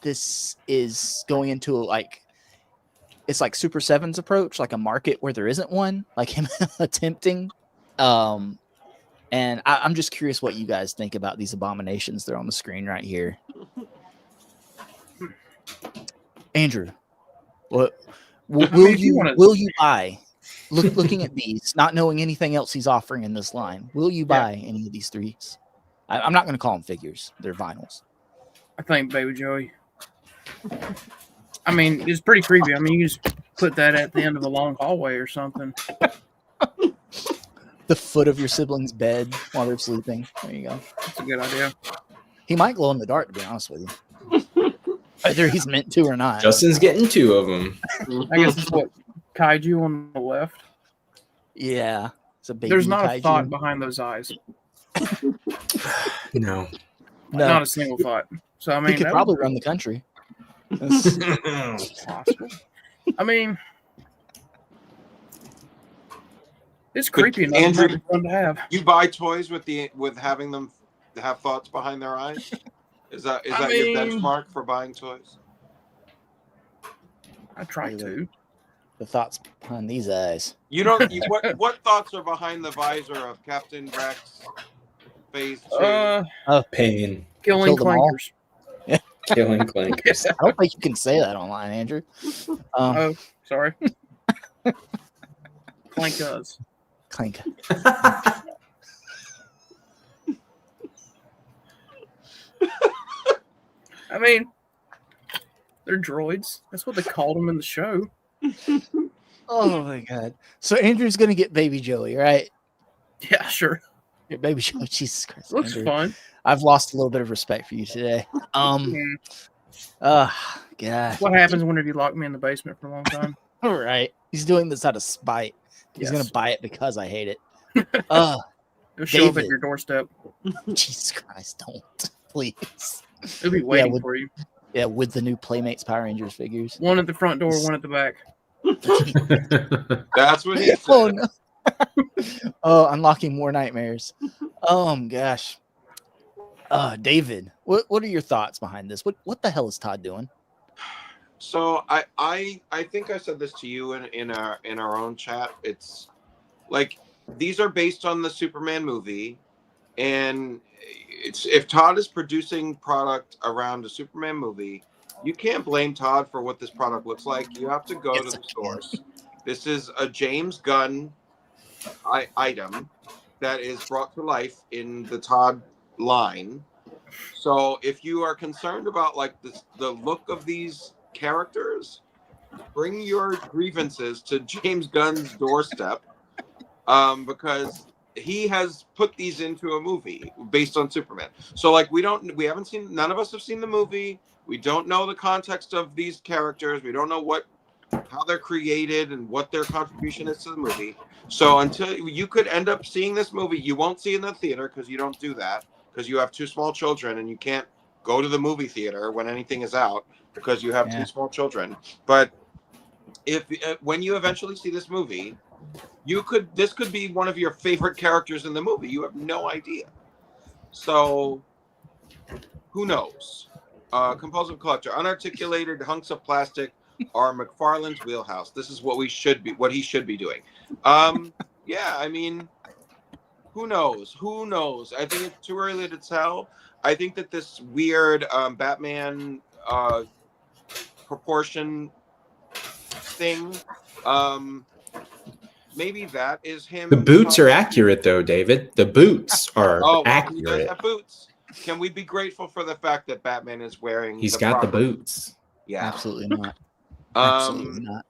this is going into like, it's like Super 7's approach, like a market where there isn't one, like him attempting. And I'm just curious what you guys think about these abominations. They're on the screen right here. Andrew, what will you buy? Looking at these, not knowing anything else he's offering in this line, will you buy any of these threes? I'm not going to call them figures; they're vinyls. I think Baby Joey. I mean, it's pretty creepy. I mean, you just put that at the end of a long hallway or something. The foot of your sibling's bed while they're sleeping. There you go. That's a good idea. He might glow in the dark, to be honest with you. Whether he's meant to or not. Justin's getting 2 of them. I guess it's what kaiju on the left. Yeah. It's a baby There's not kaiju. a thought behind those eyes. No. No. Not a single thought. So I mean, he could that probably would run the country. That's- be possible. I mean, it's creepy enough. Andrew- Andrew, fun to have. You buy toys with having them have thoughts behind their eyes? Is that your benchmark for buying toys? I try to. the thoughts behind these eyes. You don't. What thoughts are behind the visor of Captain Rex Phase 2? Pain. Killing Kill them all. clankers. Killing clankers. I don't think you can say that online, Andrew. Oh, sorry. Clank does. Clank. I mean, they're droids. That's what they called them in the show. Oh my god. So Andrew's gonna get baby Joey, right? Yeah, sure. Your baby Joey. Jesus Christ. Looks Andrew. fun. I've lost a little bit of respect for you today. Mm. God. What happens whenever you lock me in the basement for a long time? All right. He's doing this out of spite. He's Yes. gonna buy it because I hate it. It'll show up at David. your doorstep. Jesus Christ, don't. Please. It'll be waiting with- for you. Yeah, with the new Playmates Power Rangers figures. One at the front door, one at the back. That's what he said. Oh no. Oh, unlocking more nightmares. Gosh. David, what are your thoughts behind this? What the hell is Todd doing? So I think I said this to you in our own chat. It's like these are based on the Superman movie, and it's if Todd is producing product around a Superman movie, you can't blame Todd for what this product looks like. You have to go Yes, to I the can. source. This is a James Gunn item that is brought to life in the Todd line. So if you are concerned about like the look of these characters, bring your grievances to James Gunn's doorstep, because he has put these into a movie based on Superman. So like none of us have seen the movie. We don't know the context of these characters. We don't know how they're created and what their contribution is to the movie. So until you could end up seeing this movie, you won't see it in the theater because you don't do that because you have 2 small children and you can't go to the movie theater when anything is out because you have 2 small children. But when you eventually see this movie, this could be one of your favorite characters in the movie. You have no idea. So who knows? Compulsive collector, unarticulated hunks of plastic are McFarlane's wheelhouse. This is what he should be doing. Yeah, I mean, who knows? I think it's too early to tell. I think that this weird Batman proportion thing, maybe that is him. The boots are accurate, though, David. The boots are he does accurate. have boots. Can we be grateful for the fact that Batman is wearing? He's got the boots. Yeah, Absolutely not. Absolutely not.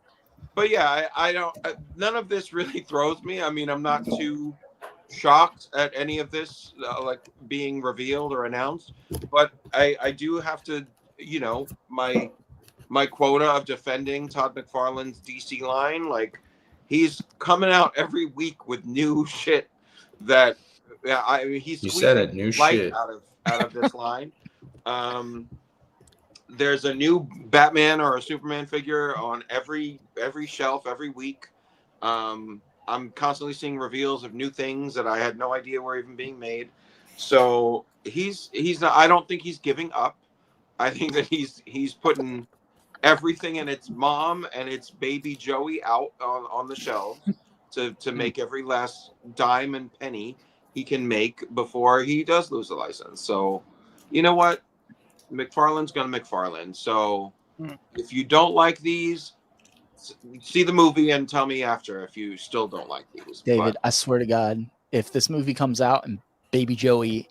But yeah, I don't. None of this really throws me. I mean, I'm not too shocked at any of this like being revealed or announced. But I do have to, my quota of defending Todd McFarlane's DC line. Like, he's coming out every week with new shit that he's You said it, new light shit. out of this line. There's a new Batman or a Superman figure on every shelf every week. I'm constantly seeing reveals of new things that I had no idea were even being made. So he's not. I don't think he's giving up. I think that he's putting everything in its mom and its baby Joey out on the shelves to make every last dime and penny he can make before he does lose the license. So you know what? McFarlane's gonna McFarlane. So if you don't like these, see the movie and tell me after if you still don't like these. David, I swear to God, if this movie comes out and Baby Joey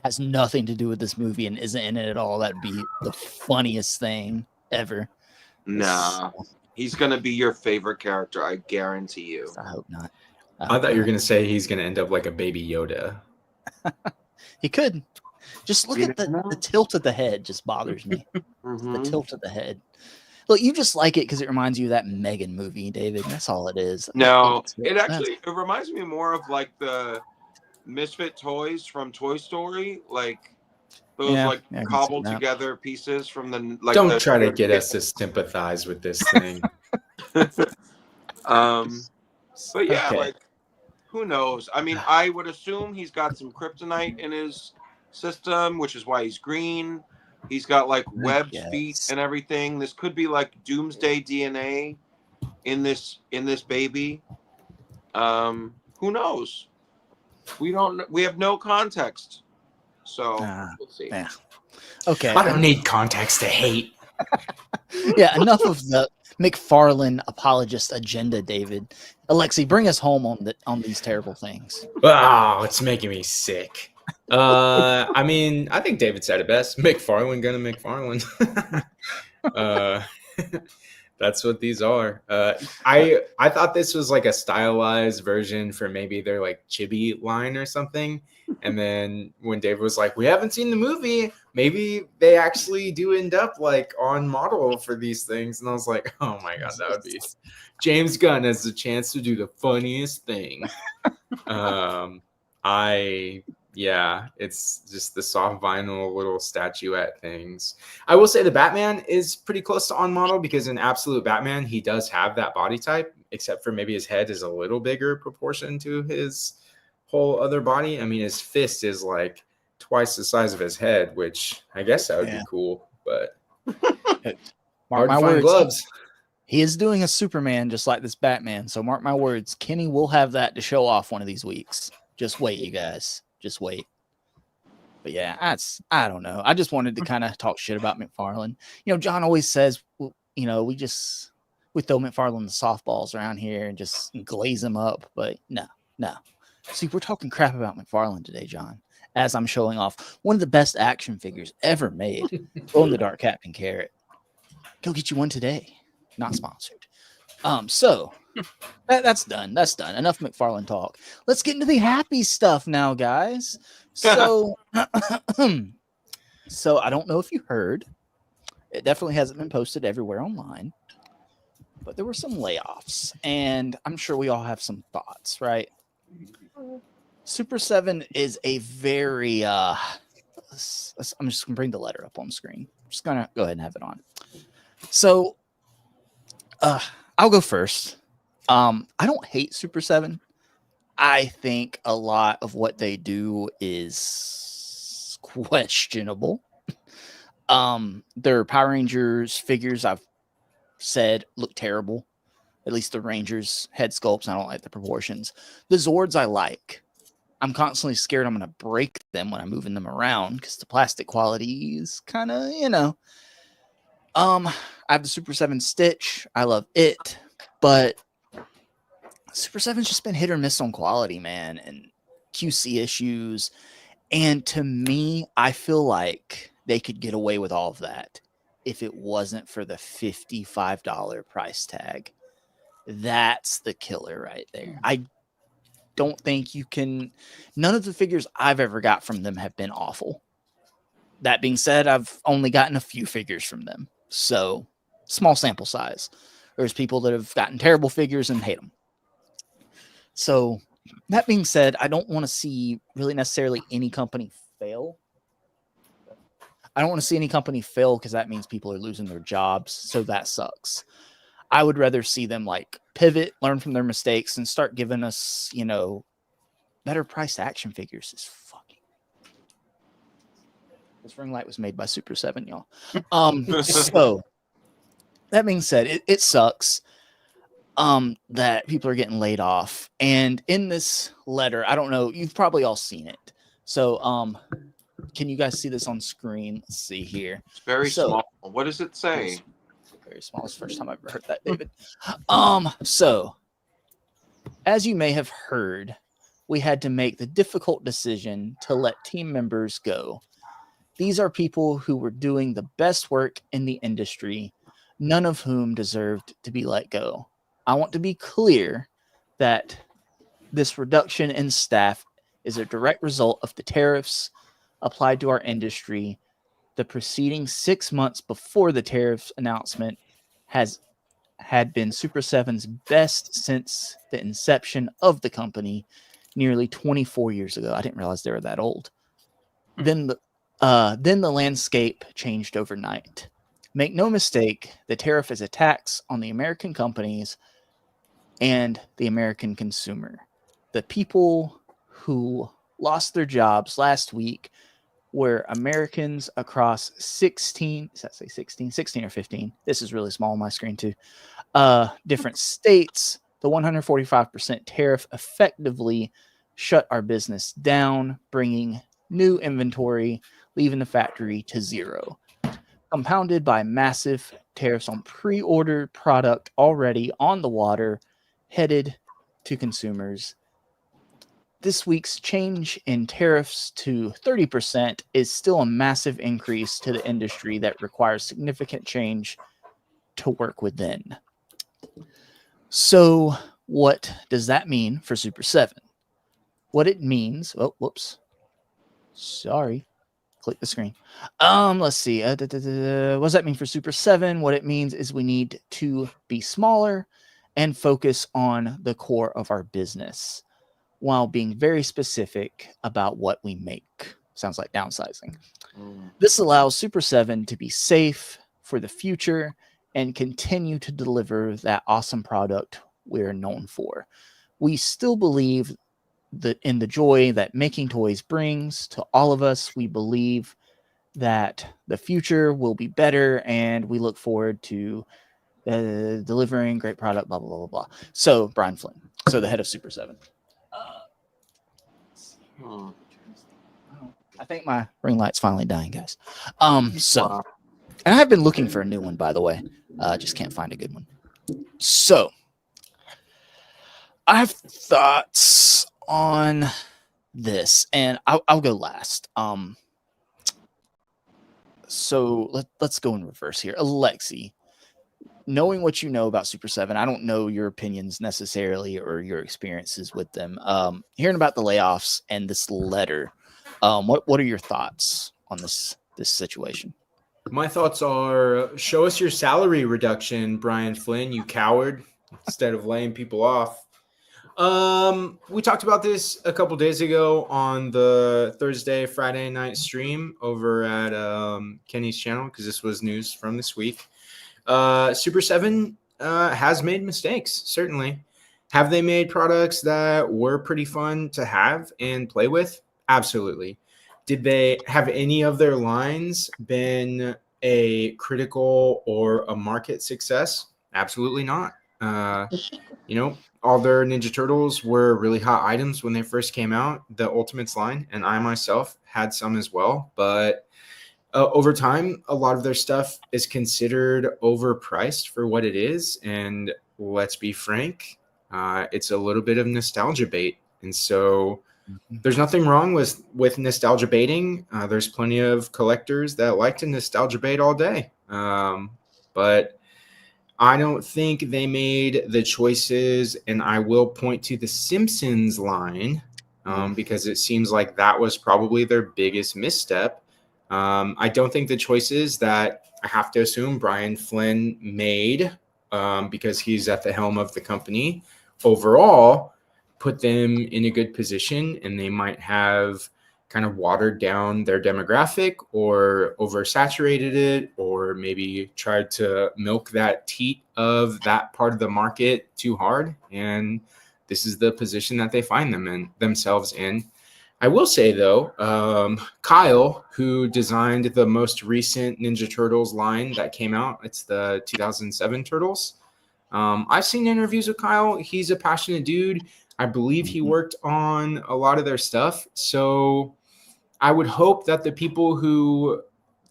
has nothing to do with this movie and isn't in it at all, that'd be the funniest thing ever. Nah, he's gonna be your favorite character. I guarantee you. I hope not. I thought you were going to say he's going to end up like a baby Yoda. He could. Just look You at the never know. tilt of the head. Just bothers me. The Mhm. tilt of the head. Look, you just like it because it reminds you of that Megan movie, David. That's all it is. No, It it reminds me more of like the misfit toys from Toy Story, like those Yeah, like I can see cobbled that. together pieces from the like. Don't the try to get us to sympathize with this thing. But yeah, Okay. like who knows? I mean, I would assume he's got some kryptonite in his system, which is why he's green. He's got like webbed feet Yes. and everything. This could be like doomsday DNA in this baby. Who knows? We don't. We have no context. So we'll see. Yeah. Okay. I don't need context to hate. Yeah, enough of the McFarlane apologist agenda, David. Alexi, bring us home on these terrible things. Oh, it's making me sick. I mean, I think David said it best. McFarlane gonna McFarlane. That's what these are. I thought this was like a stylized version for maybe their like chibi line or something. And then when David was like, "We haven't seen the movie. Maybe they actually do end up like on model for these things." And I was like, "Oh my god, that would be James Gunn has the chance to do the funniest thing." Yeah, it's just the soft vinyl little statuette things. I will say the Batman is pretty close to on model because in Absolute Batman, he does have that body type, except for maybe his head is a little bigger proportion to his whole other body. I mean, his fist is like twice the size of his head, which I guess that would be cool, but Mark hard my to find words. gloves. He is doing a Superman just like this Batman. So mark my words, Kenny will have that to show off one of these weeks. Just wait, you guys. Just wait. But yeah, I don't know. I just wanted to kind of talk shit about McFarlane. You know, John always says, you know, we throw McFarlane the softballs around here and just glaze him up. But no. See, we're talking crap about McFarlane today, John, as I'm showing off one of the best action figures ever made. Glow in the Dark Captain Carrot. Go get you one today. Not sponsored. So that's done. That's done. Enough McFarlane talk. Let's get into the happy stuff now, guys. So, so I don't know if you heard. It definitely hasn't been posted everywhere online, but there were some layoffs, and I'm sure we all have some thoughts, right? Super 7 is a very I'm just gonna bring the letter up on screen. I'm just gonna go ahead and have it on. So I'll go first. I don't hate Super 7. I think a lot of what they do is questionable. Their Power Rangers figures, I've said, look terrible. At least the Rangers head sculpts, I don't like the proportions. The Zords I like. I'm constantly scared I'm going to break them when I'm moving them around because the plastic quality is kind of, you know. I have the Super 7 Stitch. I love it, but Super 7's just been hit or miss on quality, man, and QC issues. And to me, I feel like they could get away with all of that if it wasn't for the $55 price tag. That's the killer right there. I don't think you can. None of the figures I've ever got from them have been awful. That being said, I've only gotten a few figures from them. So, small sample size. There's people that have gotten terrible figures and hate them. So, that being said, I don't want to see really necessarily any company fail. I don't want to see any company fail because that means people are losing their jobs. So, that sucks. I would rather see them like pivot, learn from their mistakes, and start giving us, you know, better priced action figures. Is fucking. This ring light was made by Super 7, y'all. So that being said, it sucks that people are getting laid off. And in this letter, I don't know, you've probably all seen it. So can you guys see this on screen? Let's see here. It's very small. What does it say? Very small. It's the first time I've ever heard that, David. So as you may have heard, we had to make the difficult decision to let team members go. These are people who were doing the best work in the industry, none of whom deserved to be let go. I want to be clear that this reduction in staff is a direct result of the tariffs, applied to our industry the preceding 6 months before the tariff announcement had been Super 7's best since the inception of the company nearly 24 years ago. I didn't realize they were that old. Then the landscape changed overnight. Make no mistake, the tariff is a tax on the American companies and the American consumer. The people who lost their jobs last week were Americans across 16, does that say 16? 16 or 15. This is really small on my screen too. Different states. The 145% tariff effectively shut our business down, bringing new inventory, leaving the factory to zero. Compounded by massive tariffs on pre-ordered product already on the water, headed to consumers. This week's change in tariffs to 30% is still a massive increase to the industry that requires significant change to work within. So what does that mean for Super 7? What it means, oh, whoops. Sorry. Click the screen. Let's see. What does that mean for Super 7? What it means is we need to be smaller and focus on the core of our business while being very specific about what we make. Sounds like downsizing. This allows Super 7 to be safe for the future and continue to deliver that awesome product we're known for. We still believe that in the joy that making toys brings to all of us. We believe that the future will be better, and we look forward to delivering great product, blah, blah, blah, blah, blah. So, Brian Flynn, so the head of Super 7. I think my ring light's finally dying, guys. So, and I've been looking for a new one, by the way. Just can't find a good one. So, I have thoughts on this, and I'll go last. So let's go in reverse here. Alexi, knowing what you know about Super 7, I don't know your opinions necessarily or your experiences with them. Hearing about the layoffs and this letter, what are your thoughts on this situation? My thoughts are, show us your salary reduction, Brian Flynn, you coward, instead of laying people off. We talked about this a couple days ago on the Friday night stream over at Kenny's channel, because this was news from this week. Super 7 has made mistakes, certainly. Have they made products that were pretty fun to have and play with? Absolutely. Did they have any of their lines been a critical or a market success? Absolutely not. All their Ninja Turtles were really hot items when they first came out, the Ultimates line, and I myself had some as well. But over time, a lot of their stuff is considered overpriced for what it is. And let's be frank, it's a little bit of nostalgia bait. And so there's nothing wrong with nostalgia baiting. There's plenty of collectors that like to nostalgia bait all day. But I don't think they made the choices, and I will point to the Simpsons line because it seems like that was probably their biggest misstep. I don't think the choices that I have to assume Brian Flynn made because he's at the helm of the company overall put them in a good position, and they might have kind of watered down their demographic or oversaturated it, or maybe tried to milk that teat of that part of the market too hard. And this is the position that they find themselves in. I will say, though, Kyle, who designed the most recent Ninja Turtles line that came out, it's the 2007 Turtles. I've seen interviews with Kyle. He's a passionate dude. I believe he worked on a lot of their stuff. So I would hope that the people who,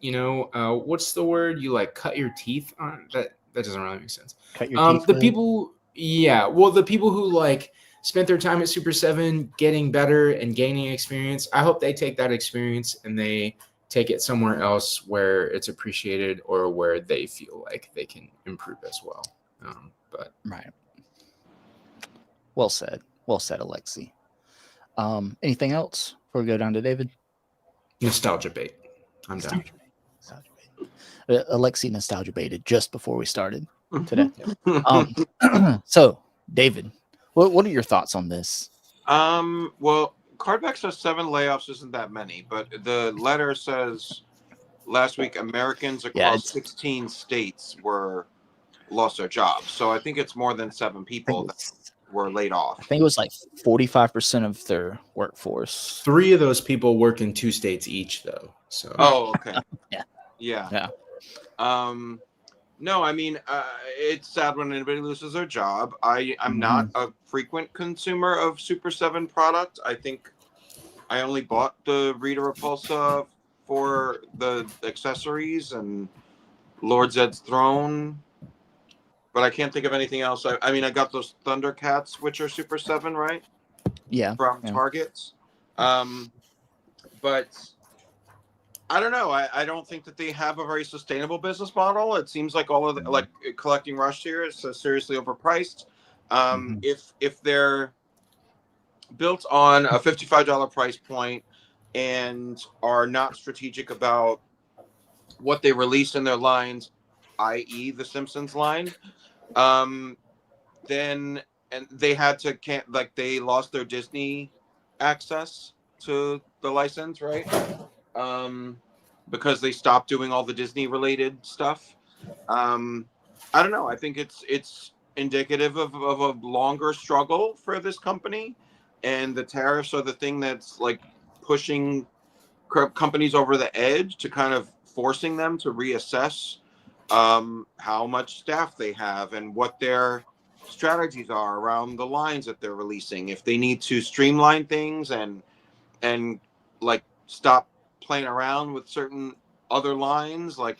what's the word? You like cut your teeth on? That doesn't really make sense. Cut your teeth. The people who like spent their time at Super 7 getting better and gaining experience, I hope they take that experience and they take it somewhere else where it's appreciated or where they feel like they can improve as well. Right. Well said, Alexi. Anything else before we go down to David? Nostalgia bait. I'm down. Nostalgia bait. Alexi nostalgia baited just before we started today. So, David, what are your thoughts on this? Well, Cardback says 7 layoffs isn't that many, but the letter says last week Americans across 16 states lost their jobs. So I think it's more than 7 people that were laid off. I think it was like 45% of their workforce. 3 of those people work in 2 states each, though. So. Oh, okay. Yeah. No, I mean, it's sad when anybody loses their job. I'm not a frequent consumer of Super 7 product. I think I only bought the Rita Repulsa for the accessories and Lord Zed's Throne, but I can't think of anything else. I mean, I got those Thundercats, which are Super 7, right? Yeah. From Targets. But I don't know. I don't think that they have a very sustainable business model. It seems like all of the, like collecting Rush here is seriously overpriced. If they're built on a $55 price point and are not strategic about what they release in their lines, i.e. the Simpsons line, then and they had to they lost their Disney access to the license, right? Because they stopped doing all the Disney related stuff. I don't know. I think it's indicative of a longer struggle for this company, and the tariffs are the thing that's like pushing companies over the edge to kind of forcing them to reassess how much staff they have and what their strategies are around the lines that they're releasing. If they need to streamline things and like stop playing around with certain other lines, like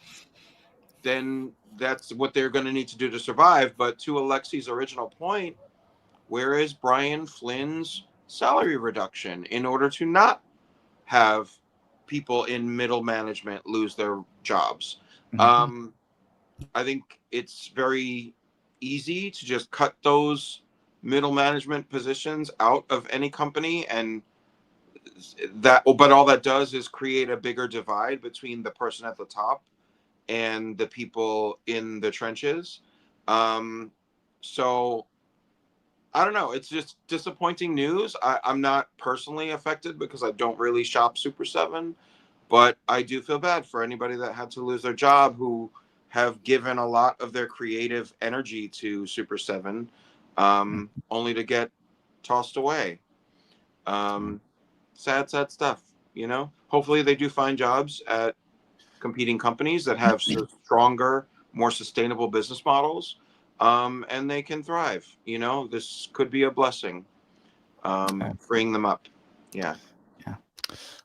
then that's what they're going to need to do to survive. But to Alexi's original point, where is Brian Flynn's salary reduction in order to not have people in middle management lose their jobs? I think it's very easy to just cut those middle management positions out of any company, and but all that does is create a bigger divide between the person at the top and the people in the trenches. So I don't know. It's just disappointing news. I'm not personally affected because I don't really shop Super 7, but I do feel bad for anybody that had to lose their job who have given a lot of their creative energy to Super 7, only to get tossed away. Sad stuff, you know? Hopefully they do find jobs at competing companies that have stronger, more sustainable business models, and they can thrive. You know, this could be a blessing, freeing them up. Yeah.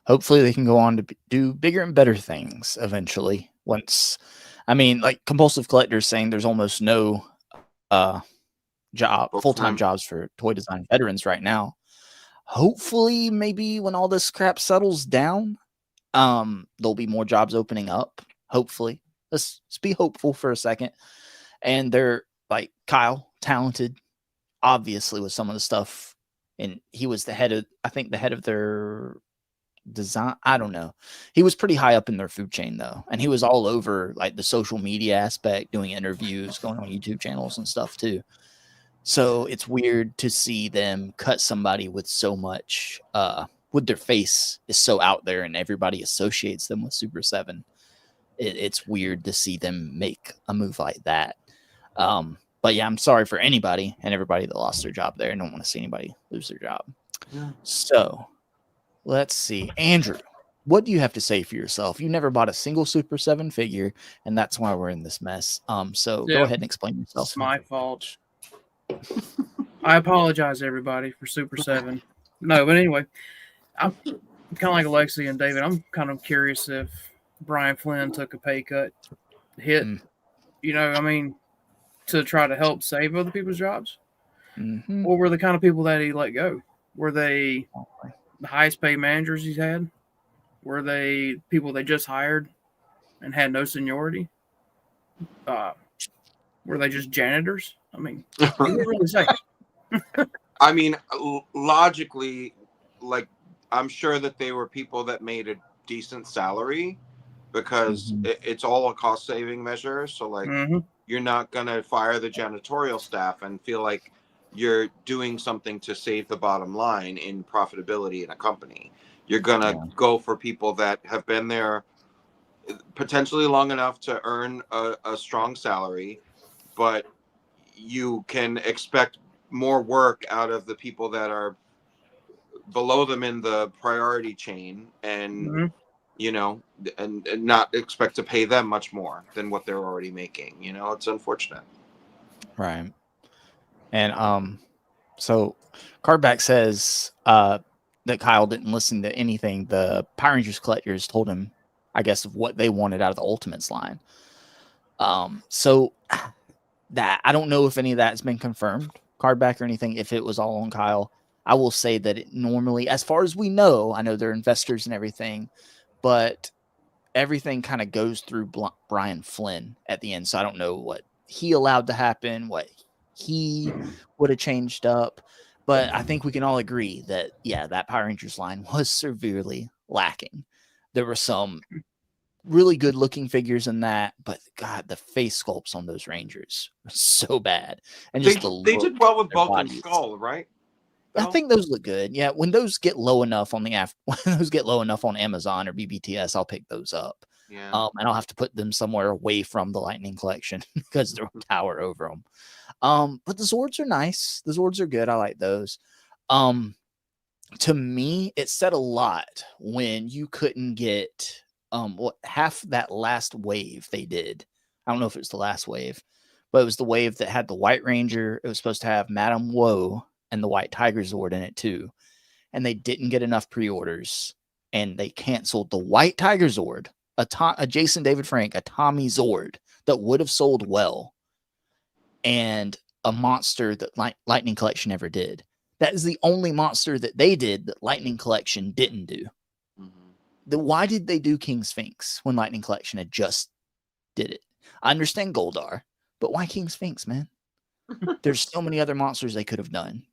Hopefully they can go on to do bigger and better things eventually. Once, I mean, like Compulsive Collectors saying there's almost no full-time jobs for toy design veterans right now. Hopefully, maybe when all this crap settles down, there'll be more jobs opening up. Hopefully, let's be hopeful for a second. And they're like Kyle, talented, obviously, with some of the stuff, and he was the head of their design. I don't know. He was pretty high up in their food chain though, and he was all over like the social media aspect, doing interviews, going on YouTube channels and stuff too. So it's weird to see them cut somebody with so much, with their face is so out there and everybody associates them with Super 7. It's weird to see them make a move like that. But yeah, I'm sorry for anybody and everybody that lost their job there. I don't want to see anybody lose their job. Yeah. So let's see. Andrew, what do you have to say for yourself? You never bought a single Super 7 figure, and that's why we're in this mess. So go ahead and explain yourself. It's my fault. I apologize, everybody, for Super 7. No, but anyway, I'm kind of like Alexi and David. I'm kind of curious if Brian Flynn took a pay cut hit, you know, I mean, to try to help save other people's jobs. Or were the kind of people that he let go? Were they the highest paid managers he's had? Were they people they just hired and had no seniority? Were they just janitors? I mean, you can't really say. I mean, logically, like, I'm sure that they were people that made a decent salary because it's all a cost saving measure. So like you're not going to fire the janitorial staff and feel like you're doing something to save the bottom line in profitability in a company. You're going to go for people that have been there potentially long enough to earn a strong salary, but you can expect more work out of the people that are below them in the priority chain, and you know, and not expect to pay them much more than what they're already making. You know, it's unfortunate. Right. And so Cardback says that Kyle didn't listen to anything the Power Rangers collectors told him, I guess, of what they wanted out of the Ultimates line. So that I don't know if any of that has been confirmed, Cardback or anything, if it was all on Kyle. I will say that it normally, as far as we know, I know they're investors and everything, but everything kind of goes through Brian Flynn at the end. So I don't know what he allowed to happen, what he would have changed up. But I think we can all agree that, yeah, that Power Rangers line was severely lacking. There were some really good looking figures in that, but God, the face sculpts on those Rangers were so bad. And just they did well with Bulk and Skull, right? I think those look good. Yeah, when those get low enough on when those get low enough on Amazon or BBTS, I'll pick those up. Yeah. And I'll have to put them somewhere away from the Lightning collection because they're a tower over them. But the Zords are nice. The Zords are good. I like those. To me, it said a lot when you couldn't get what half that last wave they did. I don't know if it was the last wave, but it was the wave that had the White Ranger. It was supposed to have Madame Woe and the White Tiger Zord in it too. And they didn't get enough pre-orders and they canceled the White Tiger Zord, a Jason David Frank, a Tommy Zord that would have sold well, and a monster that Lightning Collection never did. That is the only monster that they did that Lightning Collection didn't do. Why did they do King Sphinx when Lightning Collection had just did it? I understand Goldar, but why King Sphinx, man? There's so many other monsters they could have done.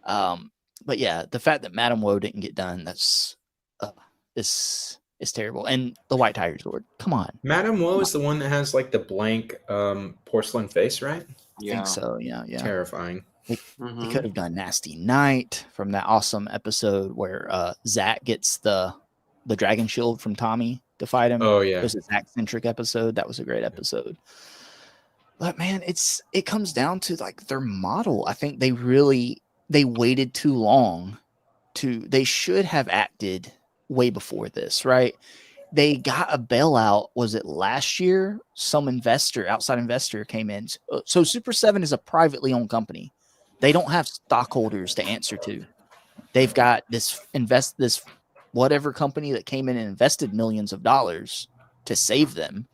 But yeah, the fact that Madame Woe didn't get done, that's is terrible. And the White Tiger Zord, come on. Madame Woe is the one that has like the blank porcelain face, right? I think so. Yeah. Terrifying. They could have done Nasty Knight from that awesome episode where Zach gets the dragon shield from Tommy to fight him. Oh yeah, it was a Zach-centric episode. That was a great episode. But man, it comes down to like their model. I think they waited too long they should have acted way before this, right? They got a bailout. Was it last year? Some outside investor came in. So Super 7 is a privately owned company. They don't have stockholders to answer to. They've got this whatever company that came in and invested millions of dollars to save them.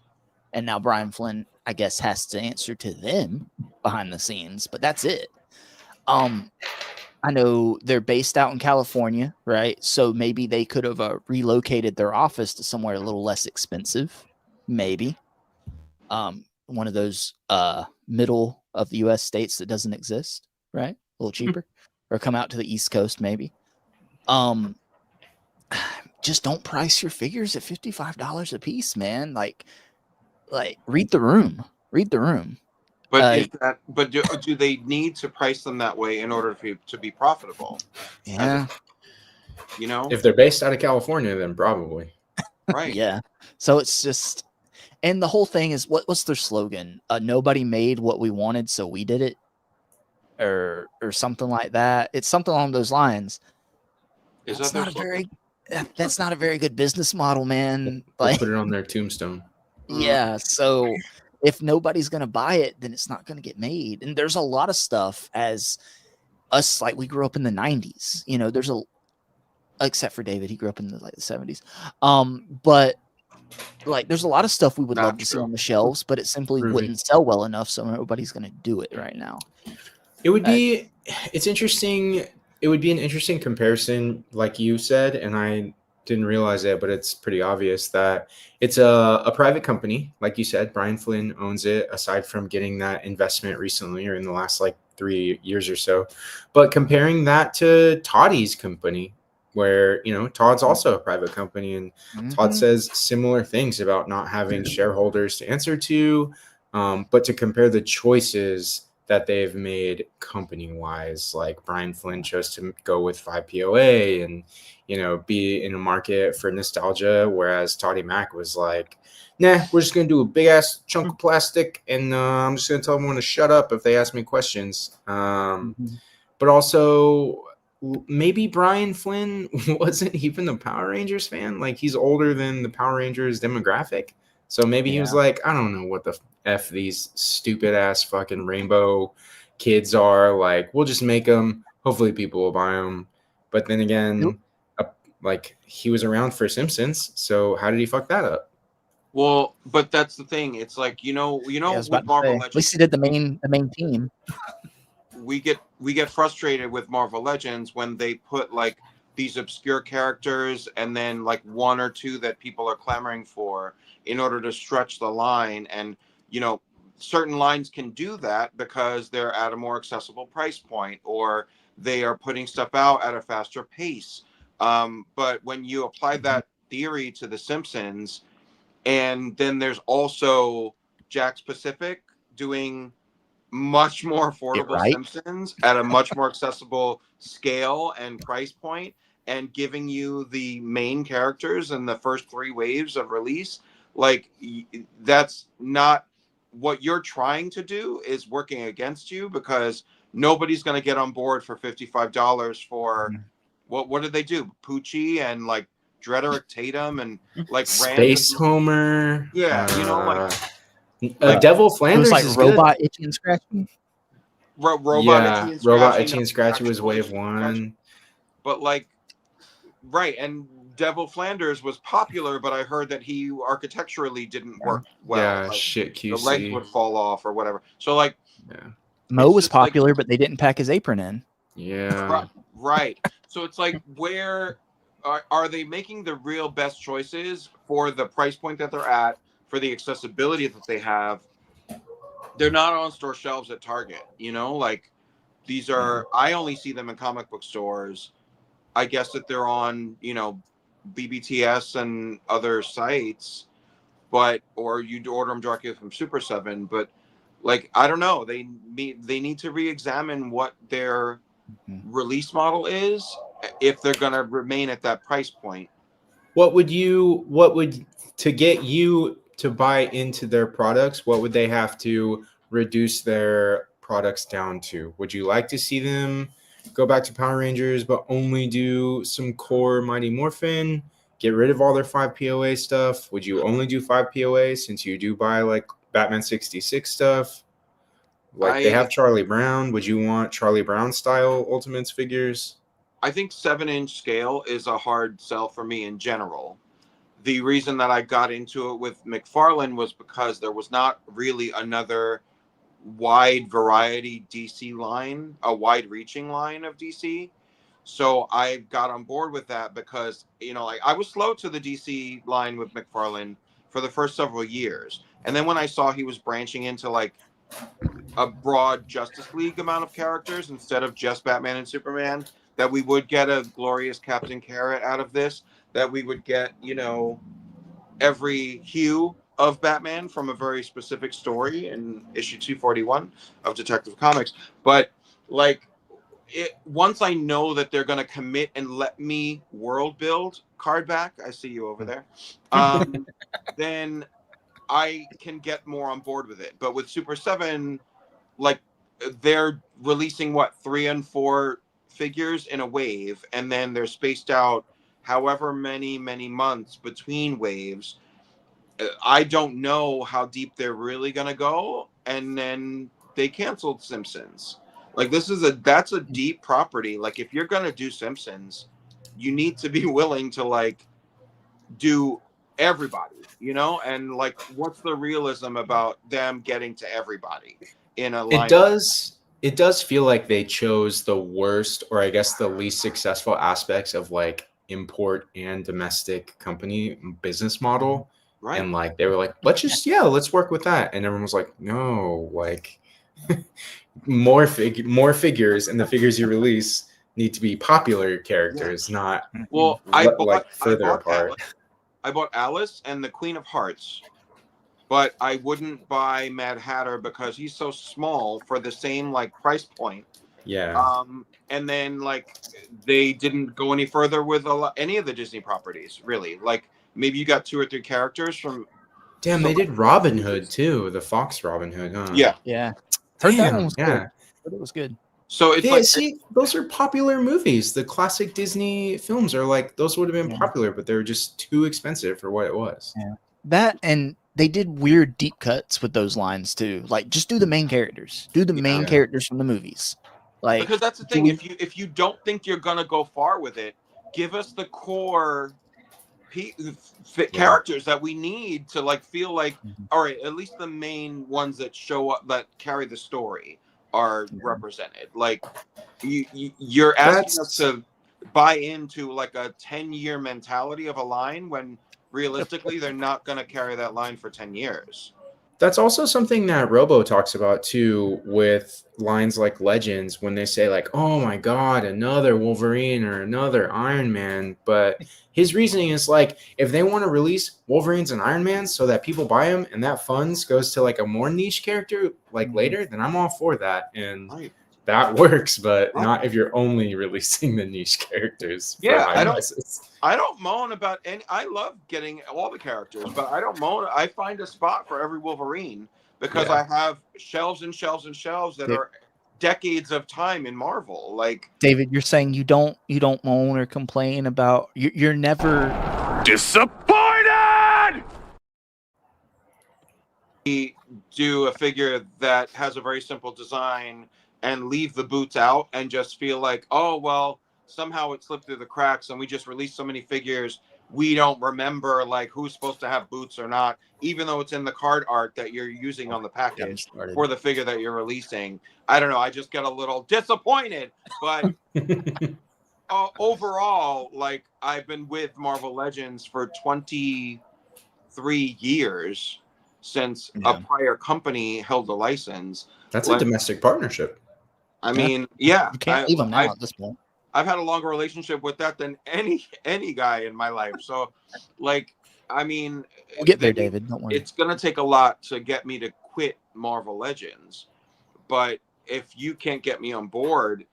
And now Brian Flynn, I guess, has to answer to them behind the scenes, but that's it. I know they're based out in California, right? So maybe they could have relocated their office to somewhere a little less expensive, maybe. One of those middle of the U.S. states that doesn't exist, right? A little cheaper, or come out to the East Coast, maybe. Just don't price your figures at $55 a piece, man. Like read the room. But do they need to price them that way in order to be profitable? Yeah. You know, if they're based out of California, then probably. Right. Yeah. So it's just, and the whole thing is what's their slogan? Nobody made what we wanted, so we did it, or something like that. It's something along those lines. That's not a very good business model, man. Like, put it on their tombstone. Yeah. So if nobody's going to buy it, then it's not going to get made. And there's a lot of stuff as us, like we grew up in the 90s, you know, except for David, he grew up in the 70s. But like, there's a lot of stuff we would love to see on the shelves, but it simply wouldn't sell well enough. So nobody's going to do it right now. It's interesting. It would be an interesting comparison, like you said, and I didn't realize it, but it's pretty obvious that it's a private company. Like you said, Brian Flynn owns it, aside from getting that investment recently or in the last like 3 years or so. But comparing that to Toddy's company, where, you know, Todd's also a private company, and Todd Mhm. says similar things about not having shareholders to answer to, but to compare the choices that they've made company wise. Like Brian Flynn chose to go with 5 POA and, you know, be in a market for nostalgia, whereas Toddy Mac was like, nah, we're just going to do a big ass chunk of plastic, and I'm just going to tell everyone to shut up if they ask me questions. Mhm. But also, maybe Brian Flynn wasn't even a Power Rangers fan. Like, he's older than the Power Rangers demographic. So maybe he was Yeah. like, I don't know what the F these stupid ass fucking rainbow kids are. Like, we'll just make them. Hopefully people will buy them. But then again, like, he was around for Simpsons. So how did he fuck that up? Well, but that's the thing. It's like, you know, Yeah, I was with about to say. Marvel At least Legends, he did the main team. we get frustrated with Marvel Legends when they put like these obscure characters and then like one or two that people are clamoring for in order to stretch the line. And you know, certain lines can do that because they're at a more accessible price point, or they are putting stuff out at a faster pace. But when you apply that theory to The Simpsons, and then there's also Jack's Pacific doing much more Get affordable right. Simpsons at a much more accessible scale and price point, and giving you the main characters in the first 3 waves of release. Like, that's not what you're trying to do, is working against you, because nobody's going to get on board for $55 for Mhm. what did they do? Poochie and like Drederick Tatum and like Space random, Homer. yeah, you know, like Devil It was Flanders like is good. robot itchy and scratchy. robot Yeah, Itchy and Robot Scratchy, Itchy no, and Scratchy was actual wave Itchy and Scratchy. one. But like, right, and Devil Flanders was popular, but I heard that he architecturally didn't work well. Yeah, Like shit the legs would QC. fall off or whatever. So like, Yeah. Mo it's was just like, popular, but they didn't pack his apron in. Yeah. right. So it's like, where are they making the real best choices for the price point that they're at, for the accessibility that they have? They're not on store shelves at Target, you know, like these are, I only see them in comic book stores. I guess that they're on, you know, BBTS and other sites, but or you'd order them directly from Super 7. But like, I don't know, they need to re-examine what their Mhm. release model is if they're going to remain at that price point. What would to get you to buy into their products, what would they have to reduce their products down to? Would you like to see them go back to Power Rangers but only do some core Mighty Morphin, get rid of all their 5 POA stuff? Would you only do 5 POA since you do buy like Batman 66 stuff? Like they I have Charlie Brown. Would you want Charlie Brown style Ultimates figures? I think 7-inch scale is a hard sell for me in general. The reason that I got into it with McFarlane was because there was not really another wide variety DC line, a wide reaching line of DC. So I got on board with that because, you know, like I was slow to the DC line with McFarlane for the first several years. And then when I saw he was branching into like a broad Justice League amount of characters instead of just Batman and Superman, that we would get a glorious Captain Carrot out of this, that we would get, you know, every hue of Batman from a very specific story in issue 241 of Detective Comics. But like, once I know that they're going to commit and let me world build card back, I see you over there, then I can get more on board with it. But with Super 7, like, they're releasing what, 3 and 4 figures in a wave, and then they're spaced out however many months between waves. I don't know how deep they're really gonna go, and then they canceled Simpsons. Like, that's a deep property. Like, if you're gonna do Simpsons, you need to be willing to like do everybody, you know? And like, what's the realism about them getting to everybody in a It line? does feel like they chose the worst, or I guess the least successful aspects of like import and domestic company business model. Right. And like they were like, let's work with that. And everyone was like, no, like more figures, and the figures you release need to be popular characters, not Well, like further apart. I bought Alice and the Queen of Hearts, but I wouldn't buy Mad Hatter because he's so small for the same like price point. Yeah. And then like they didn't go any further with any of the Disney properties, really. Like maybe you got 2 or 3 characters from. Damn, they did Robin Hood too, the Fox Robin Hood, huh? Yeah. Yeah. Heard that Damn, one was yeah. good. But it was good. So it's Yeah, like, see, those are popular movies. The classic Disney films are like, those would have been popular, but they were just too expensive for what it was. Yeah. That, and they did weird deep cuts with those lines too. Like, just do the main characters. Do the main characters from the movies. Like, because that's the thing. If you don't think you're gonna go far with it, give us the core characters that we need to like feel like, all right, at least the main ones that show up that carry the story are represented. Like you're asking us to buy into like a 10-year mentality of a line when realistically they're not going to carry that line for 10 years. That's also something that Robo talks about too, with lines like Legends, when they say like, oh my God, another Wolverine or another Iron Man. But his reasoning is like, if they want to release Wolverines and Iron Mans so that people buy them and that funds goes to like a more niche character like later, then I'm all for that. And that works, but not if you're only releasing the niche characters. Yeah, I don't moan about any. I love getting all the characters, but I don't moan. I find a spot for every Wolverine because I have shelves and shelves and shelves that are decades of time in Marvel. Like David, you're saying you don't moan or complain about you're never disappointed. We do a figure that has a very simple design and leave the boots out and just feel like, oh, well, somehow it slipped through the cracks and we just released so many figures. We don't remember like who's supposed to have boots or not, even though it's in the card art that you're using on the package for the figure that you're releasing. I don't know. I just get a little disappointed, but overall, like I've been with Marvel Legends for 23 years since a prior company held the license. That's a domestic partnership. I mean, yeah, you can't leave them now at this point. I've had a longer relationship with that than any guy in my life. So, like, I mean, we'll get there, David. Don't worry. It's gonna take a lot to get me to quit Marvel Legends, but if you can't get me on board